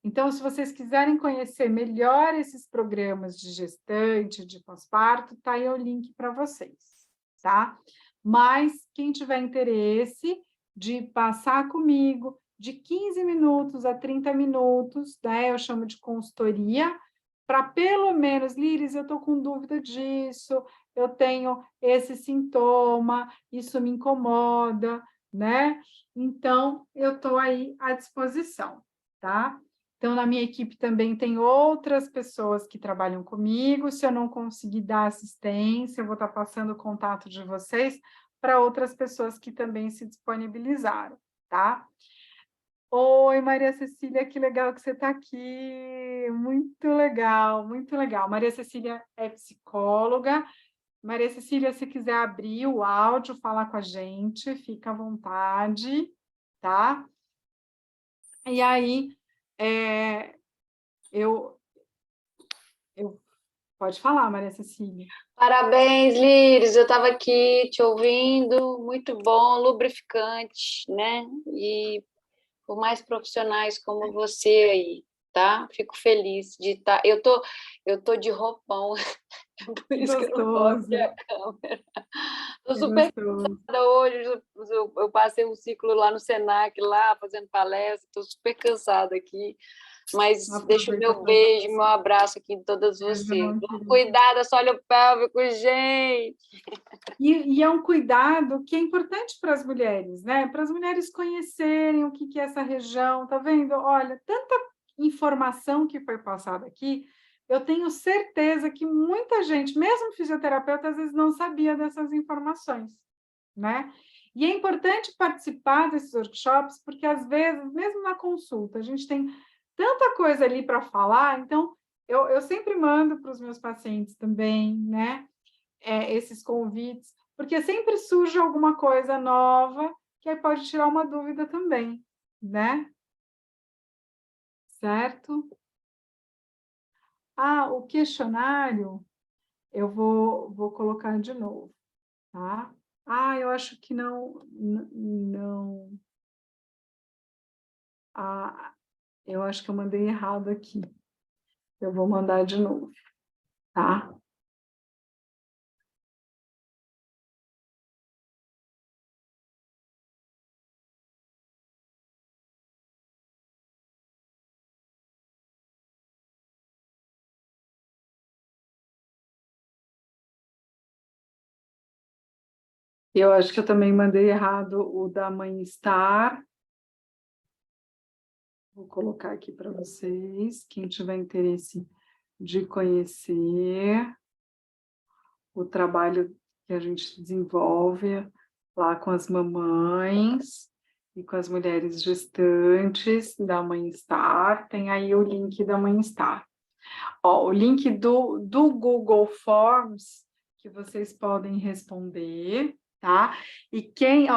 Então, se vocês quiserem conhecer melhor esses programas de gestante, de pós-parto, tá aí o link para vocês, tá? Mas quem tiver interesse de passar comigo de 15 minutos a 30 minutos, né? Eu chamo de consultoria, para pelo menos, Líris, eu estou com dúvida disso, eu tenho esse sintoma, isso me incomoda, né? Então, eu estou aí à disposição, tá? Então, na minha equipe também tem outras pessoas que trabalham comigo. Se eu não conseguir dar assistência, eu vou estar passando o contato de vocês para outras pessoas que também se disponibilizaram, tá? Oi, Maria Cecília, que legal que você está aqui. Muito legal, muito legal. Maria Cecília é psicóloga. Maria Cecília, se quiser abrir o áudio, falar com a gente, fica à vontade, tá? E aí, eu pode falar, Maria Cecília. Parabéns, Líris, eu estava aqui te ouvindo, muito bom, lubrificante, né? E por mais profissionais como você aí, tá? Fico feliz de estar. Eu tô de roupão, é por isso que eu não posso ver a câmera. Estou super cansada hoje, eu passei um ciclo lá no Senac, lá fazendo palestra, estou super cansada aqui. Mas deixo o meu beijo, meu abraço aqui em todas vocês. Cuidado, assoalho pélvico, gente! E é um cuidado que é importante para as mulheres, né? Para as mulheres conhecerem o que é essa região, tá vendo? Olha, tanta informação que foi passada aqui, eu tenho certeza que muita gente, mesmo fisioterapeuta, às vezes não sabia dessas informações, né? E é importante participar desses workshops, porque às vezes, mesmo na consulta, a gente tem tanta coisa ali para falar, então eu sempre mando para os meus pacientes também, né? Esses convites, porque sempre surge alguma coisa nova que aí pode tirar uma dúvida também, né? Certo? Ah, o questionário eu vou colocar de novo, tá? Ah, eu acho que não. Ah, eu acho que eu mandei errado aqui. Eu vou mandar de novo, tá? Eu acho que eu também mandei errado o da Mãe Star. Vou colocar aqui para vocês, quem tiver interesse de conhecer o trabalho que a gente desenvolve lá com as mamães e com as mulheres gestantes da Mãe Star, tem aí o link da Mãe Star. Ó, o link do Google Forms, que vocês podem responder, tá? E quem,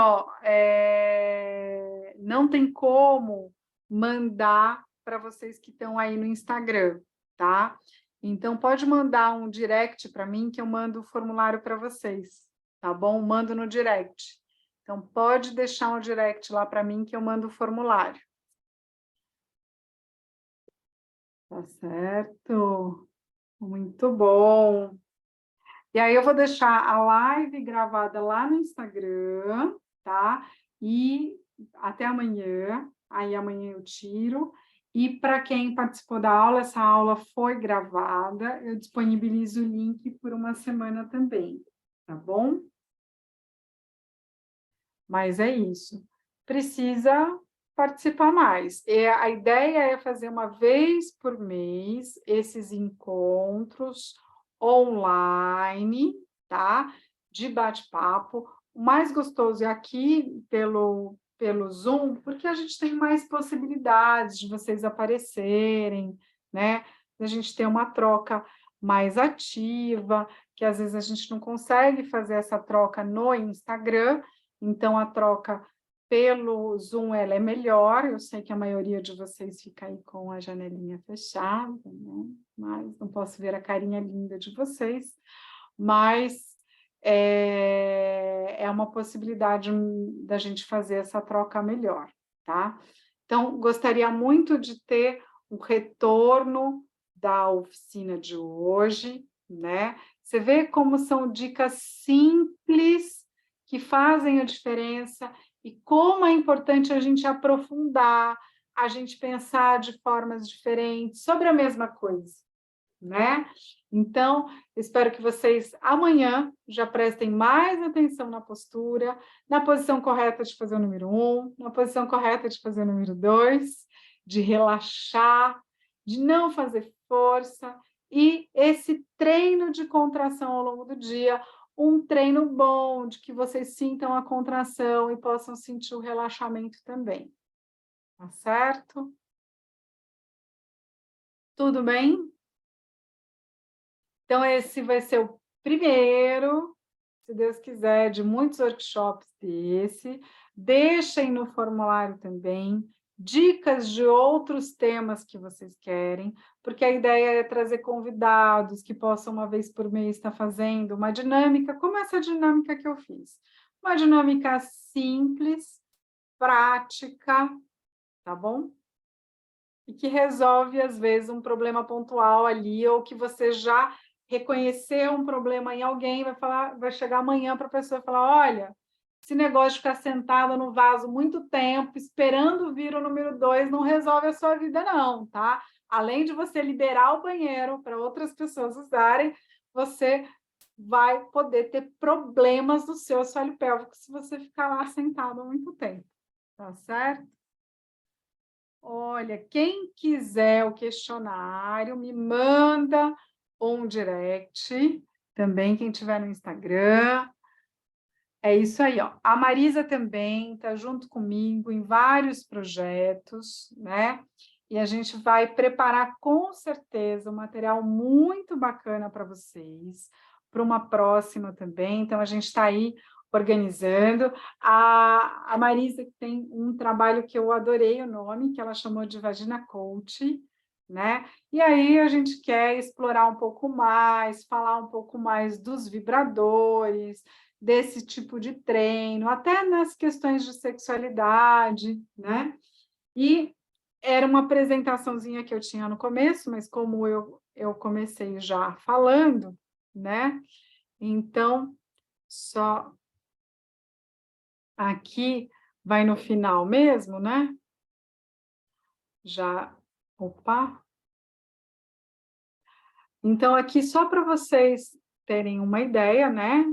não tem como mandar para vocês que estão aí no Instagram, tá? Então, pode mandar um direct para mim, que eu mando o formulário para vocês, tá bom? Mando no direct. Então, pode deixar um direct lá para mim, que eu mando o formulário. Tá certo? Muito bom. E aí eu vou deixar a live gravada lá no Instagram, tá? E até amanhã. Aí amanhã eu tiro. E para quem participou da aula, essa aula foi gravada, eu disponibilizo o link por uma semana também, tá bom? Mas é isso. Precisa participar mais. A ideia é fazer uma vez por mês esses encontros online, tá? De bate-papo. O mais gostoso é aqui pelo Zoom, porque a gente tem mais possibilidades de vocês aparecerem, né? A gente tem uma troca mais ativa, que às vezes a gente não consegue fazer essa troca no Instagram, então a troca pelo Zoom ela é melhor, eu sei que a maioria de vocês fica aí com a janelinha fechada, né? Mas não posso ver a carinha linda de vocês, mas é uma possibilidade da gente fazer essa troca melhor, tá? Então, gostaria muito de ter um retorno da oficina de hoje, né? Você vê como são dicas simples que fazem a diferença e como é importante a gente aprofundar, a gente pensar de formas diferentes sobre a mesma coisa, né? Então, espero que vocês amanhã já prestem mais atenção na postura, na posição correta de fazer o número 1, na posição correta de fazer o número 2, de relaxar, de não fazer força, e esse treino de contração ao longo do dia, um treino bom, de que vocês sintam a contração e possam sentir o relaxamento também. Tá certo? Tudo bem? Então, esse vai ser o primeiro, se Deus quiser, de muitos workshops desse. Deixem no formulário também dicas de outros temas que vocês querem, porque a ideia é trazer convidados que possam, uma vez por mês, estar fazendo uma dinâmica, como essa dinâmica que eu fiz. Uma dinâmica simples, prática, tá bom? E que resolve, às vezes, um problema pontual ali, ou que você já reconheceu um problema em alguém, vai chegar amanhã para a pessoa e falar, olha, esse negócio de ficar sentada no vaso muito tempo, esperando vir o número 2, não resolve a sua vida, não, tá? Além de você liberar o banheiro para outras pessoas usarem, você vai poder ter problemas no seu assoalho pélvico se você ficar lá sentado há muito tempo, tá certo? Olha, quem quiser o questionário, me manda um direct, também quem tiver no Instagram. É isso aí, ó. A Marisa também está junto comigo em vários projetos, né? E a gente vai preparar com certeza um material muito bacana para vocês, para uma próxima também. Então, a gente está aí organizando. A Marisa tem um trabalho que eu adorei o nome, que ela chamou de Vagina Coach, né? E aí a gente quer explorar um pouco mais, falar um pouco mais dos vibradores, desse tipo de treino, até nas questões de sexualidade, né? E era uma apresentaçãozinha que eu tinha no começo, mas como eu comecei já falando, né? Então, só aqui vai no final mesmo, né? Já, opa. Então, aqui só para vocês terem uma ideia, né?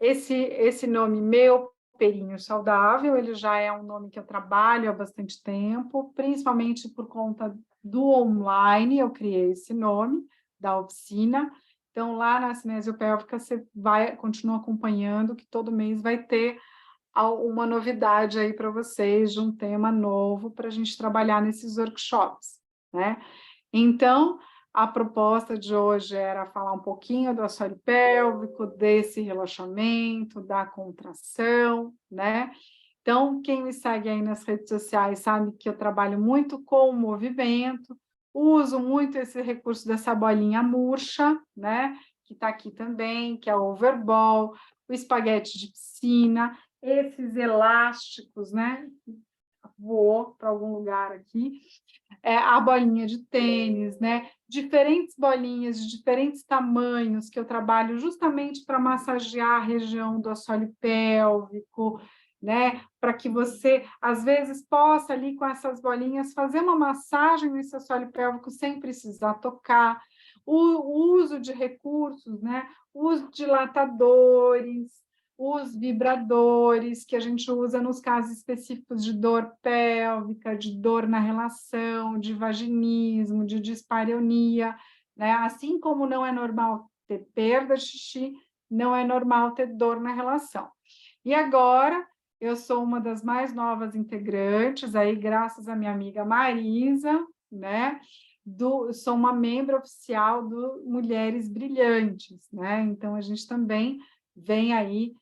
Esse nome Meu Perinho Saudável, ele já é um nome que eu trabalho há bastante tempo, principalmente por conta do online, eu criei esse nome da oficina. Então, lá na Cinésio Pélvica, você continua acompanhando, que todo mês vai ter uma novidade aí para vocês, de um tema novo para a gente trabalhar nesses workshops, né? Então, a proposta de hoje era falar um pouquinho do assoalho pélvico, desse relaxamento, da contração, né? Então, quem me segue aí nas redes sociais sabe que eu trabalho muito com o movimento, uso muito esse recurso dessa bolinha murcha, né? Que está aqui também, que é o overball, o espaguete de piscina, esses elásticos, né? Voou para algum lugar aqui, a bolinha de tênis, né? Diferentes bolinhas de diferentes tamanhos que eu trabalho justamente para massagear a região do assoalho pélvico, né? Para que você, às vezes, possa ali com essas bolinhas fazer uma massagem nesse assoalho pélvico sem precisar tocar. O uso de recursos, né? O uso de dilatadores, os vibradores que a gente usa nos casos específicos de dor pélvica, de dor na relação, de vaginismo, de dispareunia, né? Assim como não é normal ter perda de xixi, não é normal ter dor na relação. E agora, eu sou uma das mais novas integrantes, aí graças à minha amiga Marisa, né? Sou uma membro oficial do Mulheres Brilhantes, né? Então, a gente também vem aí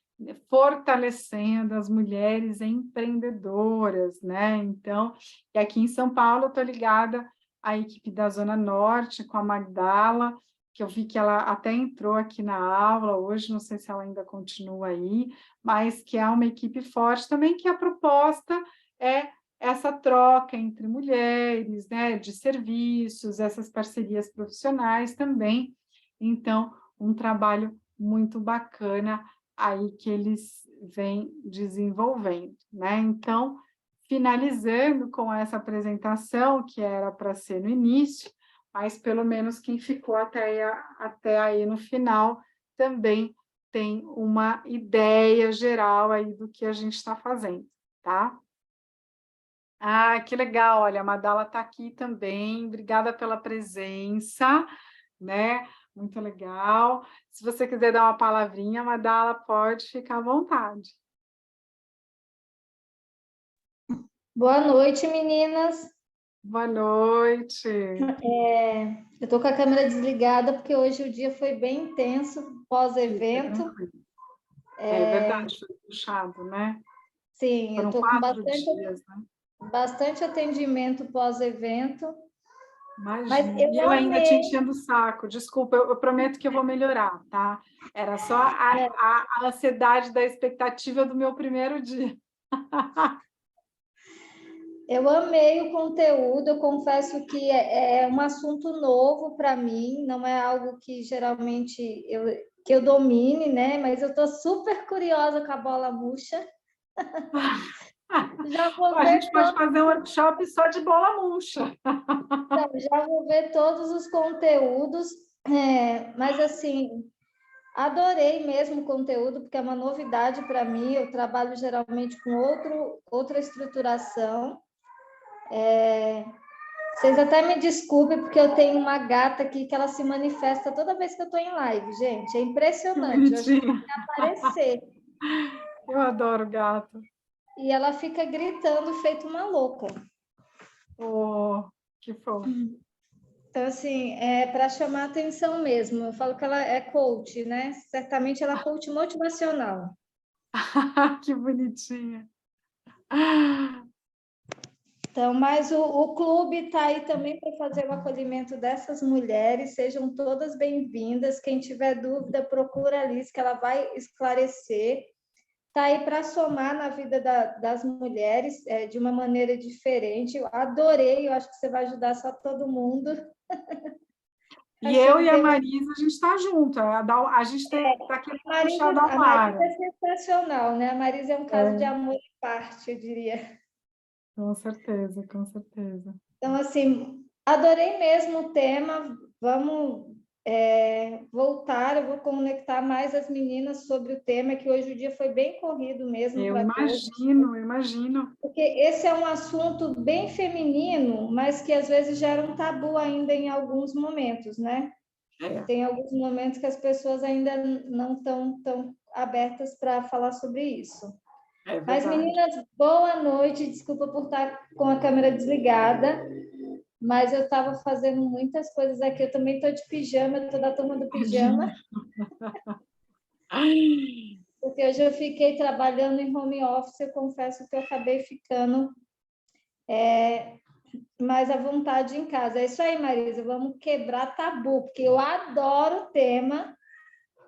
fortalecendo as mulheres empreendedoras, né? Então, e aqui em São Paulo eu estou ligada à equipe da Zona Norte, com a Magdala, que eu vi que ela até entrou aqui na aula hoje, não sei se ela ainda continua aí, mas que é uma equipe forte também, que a proposta é essa troca entre mulheres, né, de serviços, essas parcerias profissionais também. Então, um trabalho muito bacana aí que eles vêm desenvolvendo, né? Então, finalizando com essa apresentação, que era para ser no início, mas pelo menos quem ficou até aí no final também tem uma ideia geral aí do que a gente está fazendo, tá? Ah, que legal, olha, a Madala está aqui também, obrigada pela presença, né? Muito legal. Se você quiser dar uma palavrinha, Madala, pode ficar à vontade. Boa noite, meninas. Boa noite. Eu estou com a câmera desligada porque hoje o dia foi bem intenso, pós-evento. É verdade, foi puxado, né? Sim, eu Foram estou com 4 dias, né? bastante atendimento pós-evento. Mas Imagina. E eu ainda te enchendo o saco. Desculpa, eu prometo que eu vou melhorar, tá? Era só a ansiedade da expectativa do meu primeiro dia. Eu amei o conteúdo, eu confesso que é um assunto novo para mim, não é algo que geralmente eu domine, né? Mas eu estou super curiosa com a bola murcha. Já vou A ver gente pode fazer um workshop só de bola murcha. Então, já vou ver todos os conteúdos, mas assim, adorei mesmo o conteúdo, porque é uma novidade para mim. Eu trabalho geralmente com outra estruturação. Vocês até me desculpem, porque eu tenho uma gata aqui que ela se manifesta toda vez que eu estou em live, gente. É impressionante. Eu acho que vai aparecer. Eu adoro gato. E ela fica gritando, feito uma louca. Oh, que fofo. Então, assim, é para chamar atenção mesmo. Eu falo que ela é coach, né? Certamente ela é coach motivacional. Que bonitinha. Então, mas o clube está aí também para fazer o acolhimento dessas mulheres. Sejam todas bem-vindas. Quem tiver dúvida, procura a Alice, que ela vai esclarecer. Está aí para somar na vida das mulheres de uma maneira diferente. Eu adorei, eu acho que você vai ajudar só todo mundo. E eu e a Marisa, a gente está junto. A gente está aqui para puxar da A Marisa é sensacional, né? A Marisa é um caso de amor à parte, eu diria. Com certeza, com certeza. Então, assim, adorei mesmo o tema. Vamos voltar, eu vou conectar mais as meninas sobre o tema, que hoje o dia foi bem corrido mesmo para todos. Eu imagino. Porque esse é um assunto bem feminino, mas que às vezes gera um tabu ainda em alguns momentos, né? Tem alguns momentos que as pessoas ainda não estão tão abertas para falar sobre isso. Mas, meninas, boa noite. Desculpa por estar com a câmera desligada, mas eu estava fazendo muitas coisas aqui. Eu também estou de pijama, estou da turma do pijama. Porque hoje eu fiquei trabalhando em home office, eu confesso que eu acabei ficando mais à vontade em casa. É isso aí, Marisa, vamos quebrar tabu, porque eu adoro o tema.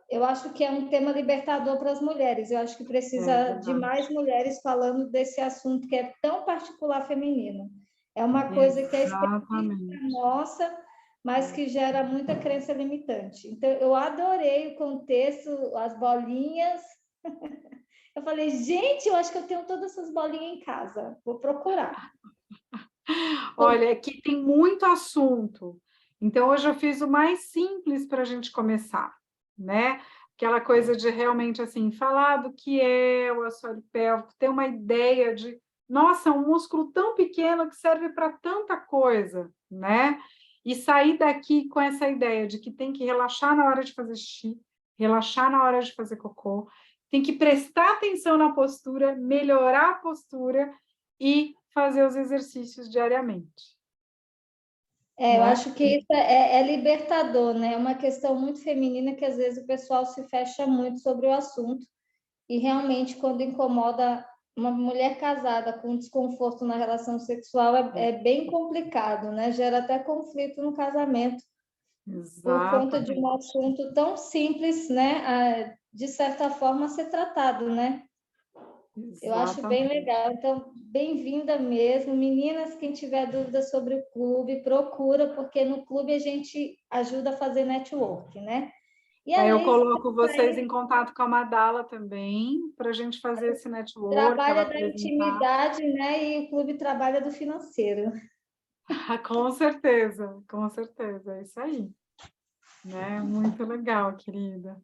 Eu acho que é um tema libertador para as mulheres. Eu acho que precisa de mais mulheres falando desse assunto que é tão particular feminino. É uma coisa que é específica nossa, mas que gera muita crença limitante. Então, eu adorei o contexto, as bolinhas. Eu falei, gente, eu acho que eu tenho todas essas bolinhas em casa. Vou procurar. Olha, aqui tem muito assunto. Então, hoje eu fiz o mais simples para a gente começar, né? Aquela coisa de realmente, assim, falar do que é o assoalho pélvico, ter uma ideia de, nossa, um músculo tão pequeno que serve para tanta coisa, né? E sair daqui com essa ideia de que tem que relaxar na hora de fazer xixi, relaxar na hora de fazer cocô, tem que prestar atenção na postura, melhorar a postura e fazer os exercícios diariamente. Eu acho que isso é libertador, né? É uma questão muito feminina que às vezes o pessoal se fecha muito sobre o assunto. e realmente quando incomoda uma mulher casada com desconforto na relação sexual é bem complicado, né? Gera até conflito no casamento por conta de um Exatamente. assunto tão simples, né? De certa forma ser tratado, né? Eu acho bem Exatamente. legal. Então, bem-vinda mesmo. Meninas, quem tiver dúvidas sobre o clube, procura, porque no clube a gente ajuda a fazer network, né? E Eu além disso, coloco vocês em contato com a Madala também, para a gente fazer esse network, ela trabalha da apresentar. intimidade, né? E o clube trabalha do financeiro. Com certeza, é isso aí. Né? Muito legal, querida.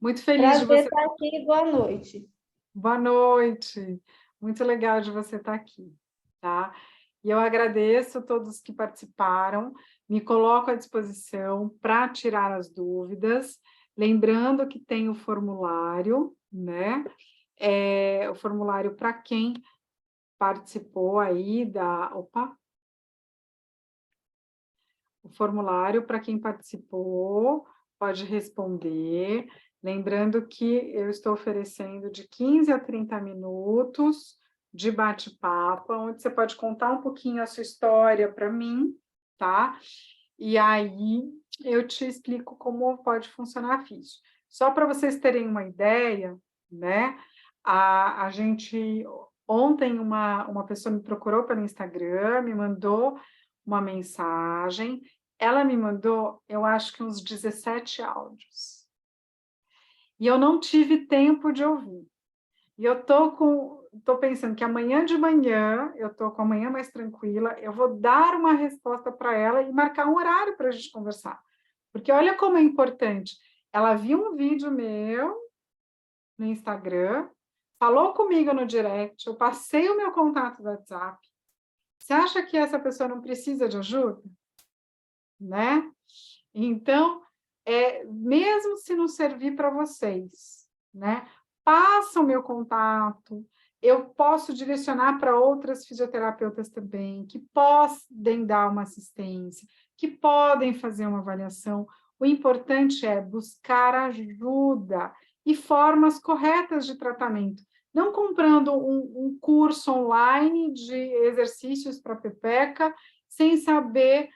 Muito feliz de Prazer você. estar aqui. Boa noite. Boa noite. Muito legal de você estar aqui, tá? E eu agradeço a todos que participaram, me coloco à disposição para tirar as dúvidas, lembrando que tem o formulário, né? O formulário para quem participou aí da... Opa! O formulário para quem participou, pode responder, lembrando que eu estou oferecendo de 15 a 30 minutos de bate-papo, onde você pode contar um pouquinho a sua história para mim, tá? E aí eu te explico como pode funcionar a ficha. Só para vocês terem uma ideia, né? A gente ontem uma pessoa me procurou pelo Instagram, me mandou uma mensagem. Ela me mandou, eu acho que uns 17 áudios. E eu não tive tempo de ouvir. E eu tô pensando que amanhã de manhã, eu tô com a manhã mais tranquila, eu vou dar uma resposta para ela e marcar um horário para a gente conversar. Porque olha como é importante. Ela viu um vídeo meu no Instagram, falou comigo no direct, eu passei o meu contato do WhatsApp. Você acha que essa pessoa não precisa de ajuda? Né? Então, mesmo se não servir para vocês, né? Passa o meu contato, eu posso direcionar para outras fisioterapeutas também, que podem dar uma assistência, que podem fazer uma avaliação. O importante é buscar ajuda e formas corretas de tratamento. Não comprando um curso online de exercícios para pepeca, sem saber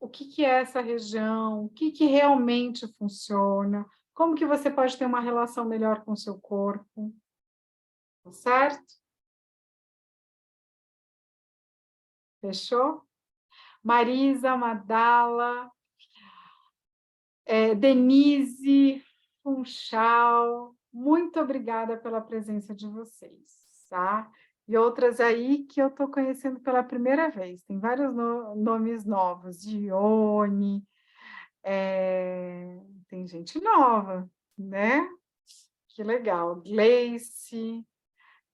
o que é essa região, o que realmente funciona, como que você pode ter uma relação melhor com o seu corpo, tá certo? Fechou? Marisa, Madala, Denise, Funchal, muito obrigada pela presença de vocês, tá? E outras aí que eu estou conhecendo pela primeira vez, tem vários nomes novos, Dione, tem gente nova, né? Que legal. Gleice,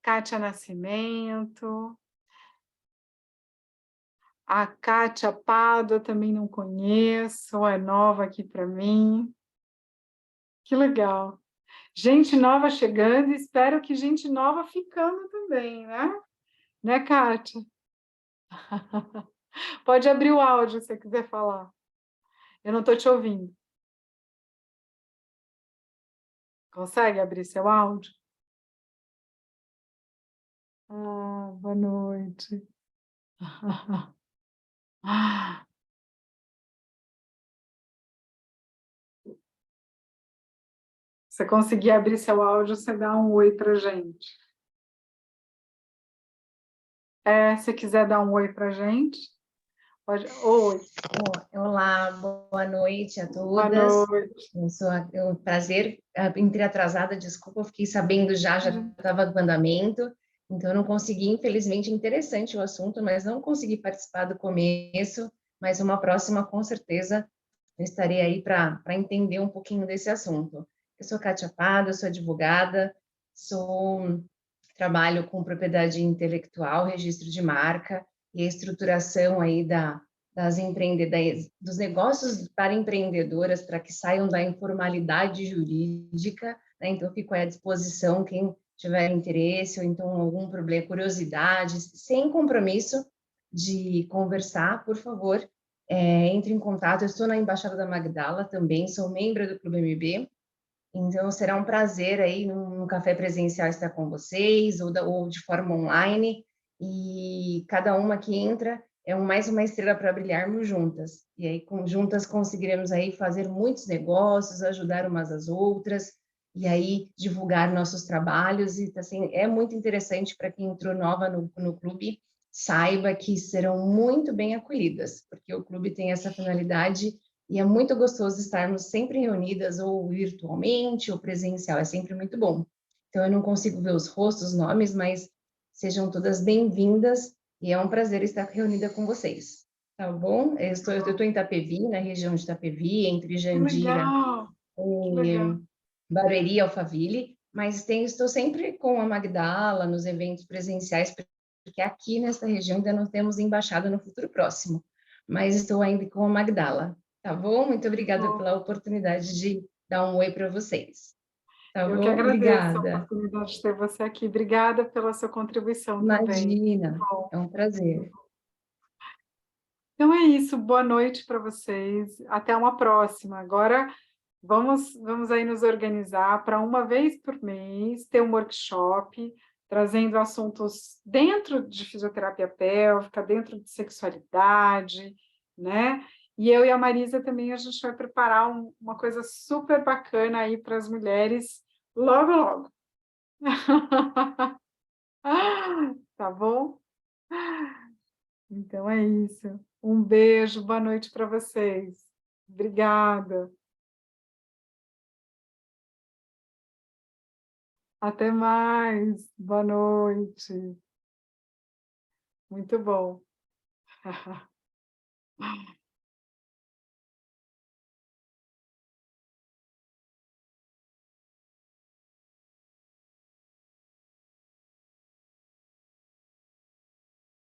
Kátia Nascimento, a Kátia Pado, eu também não conheço, é nova aqui para mim. Que legal. Gente nova chegando, espero que gente nova ficando também, né? Né, Kátia? Pode abrir o áudio se você quiser falar. Eu não estou te ouvindo. Consegue abrir seu áudio? Boa noite. Você conseguir abrir seu áudio, você dá um oi para gente. Se quiser dar um oi para gente, pode. Oi. Olá, boa noite a Boa todas. noite. É um prazer em ter atrasada, desculpa, eu fiquei sabendo já estava no andamento, então eu não consegui, infelizmente, interessante o assunto, mas não consegui participar do começo, mas uma próxima, com certeza, eu estarei aí para entender um pouquinho desse assunto. Eu sou Kátia Pado, sou advogada, trabalho com propriedade intelectual, registro de marca e a estruturação aí dos negócios para empreendedoras para que saiam da informalidade jurídica, né? Então, fico à disposição quem tiver interesse ou então algum problema, curiosidades, sem compromisso de conversar, por favor, entre em contato. Eu estou na Embaixada da Magdala também, sou membro do Clube MB, Então, será um prazer aí, num café presencial, estar com vocês, ou de forma online, e cada uma que entra é mais uma estrela para brilharmos juntas. E aí, juntas, conseguiremos aí fazer muitos negócios, ajudar umas às outras, e aí divulgar nossos trabalhos. E assim, é muito interessante para quem entrou nova no clube, saiba que serão muito bem acolhidas, porque o clube tem essa finalidade e é muito gostoso estarmos sempre reunidas, ou virtualmente, ou presencial, é sempre muito bom. Então, eu não consigo ver os rostos, os nomes, mas sejam todas bem-vindas, e é um prazer estar reunida com vocês. Tá bom? Eu estou em Itapevi, na região de Itapevi, entre Que Jandira legal, que e legal. Barueri e Alphaville, mas estou sempre com a Magdala nos eventos presenciais, porque aqui nesta região ainda não temos embaixada no futuro próximo, mas estou ainda com a Magdala. Tá bom? Muito obrigada Bom, pela oportunidade de dar um oi para vocês. Tá eu que bom? agradeço a Obrigada. oportunidade de ter você aqui. Obrigada pela sua contribuição também. Imagina, Bom, é um prazer. então é isso. Boa noite para vocês. Até uma próxima. Agora vamos aí nos organizar para uma vez por mês ter um workshop trazendo assuntos dentro de fisioterapia pélvica, dentro de sexualidade, né? E eu e a Marisa também a gente vai preparar uma coisa super bacana aí para as mulheres logo, logo. Tá bom? Então é isso. Um beijo, boa noite para vocês. Obrigada. Até mais. Boa noite. Muito bom.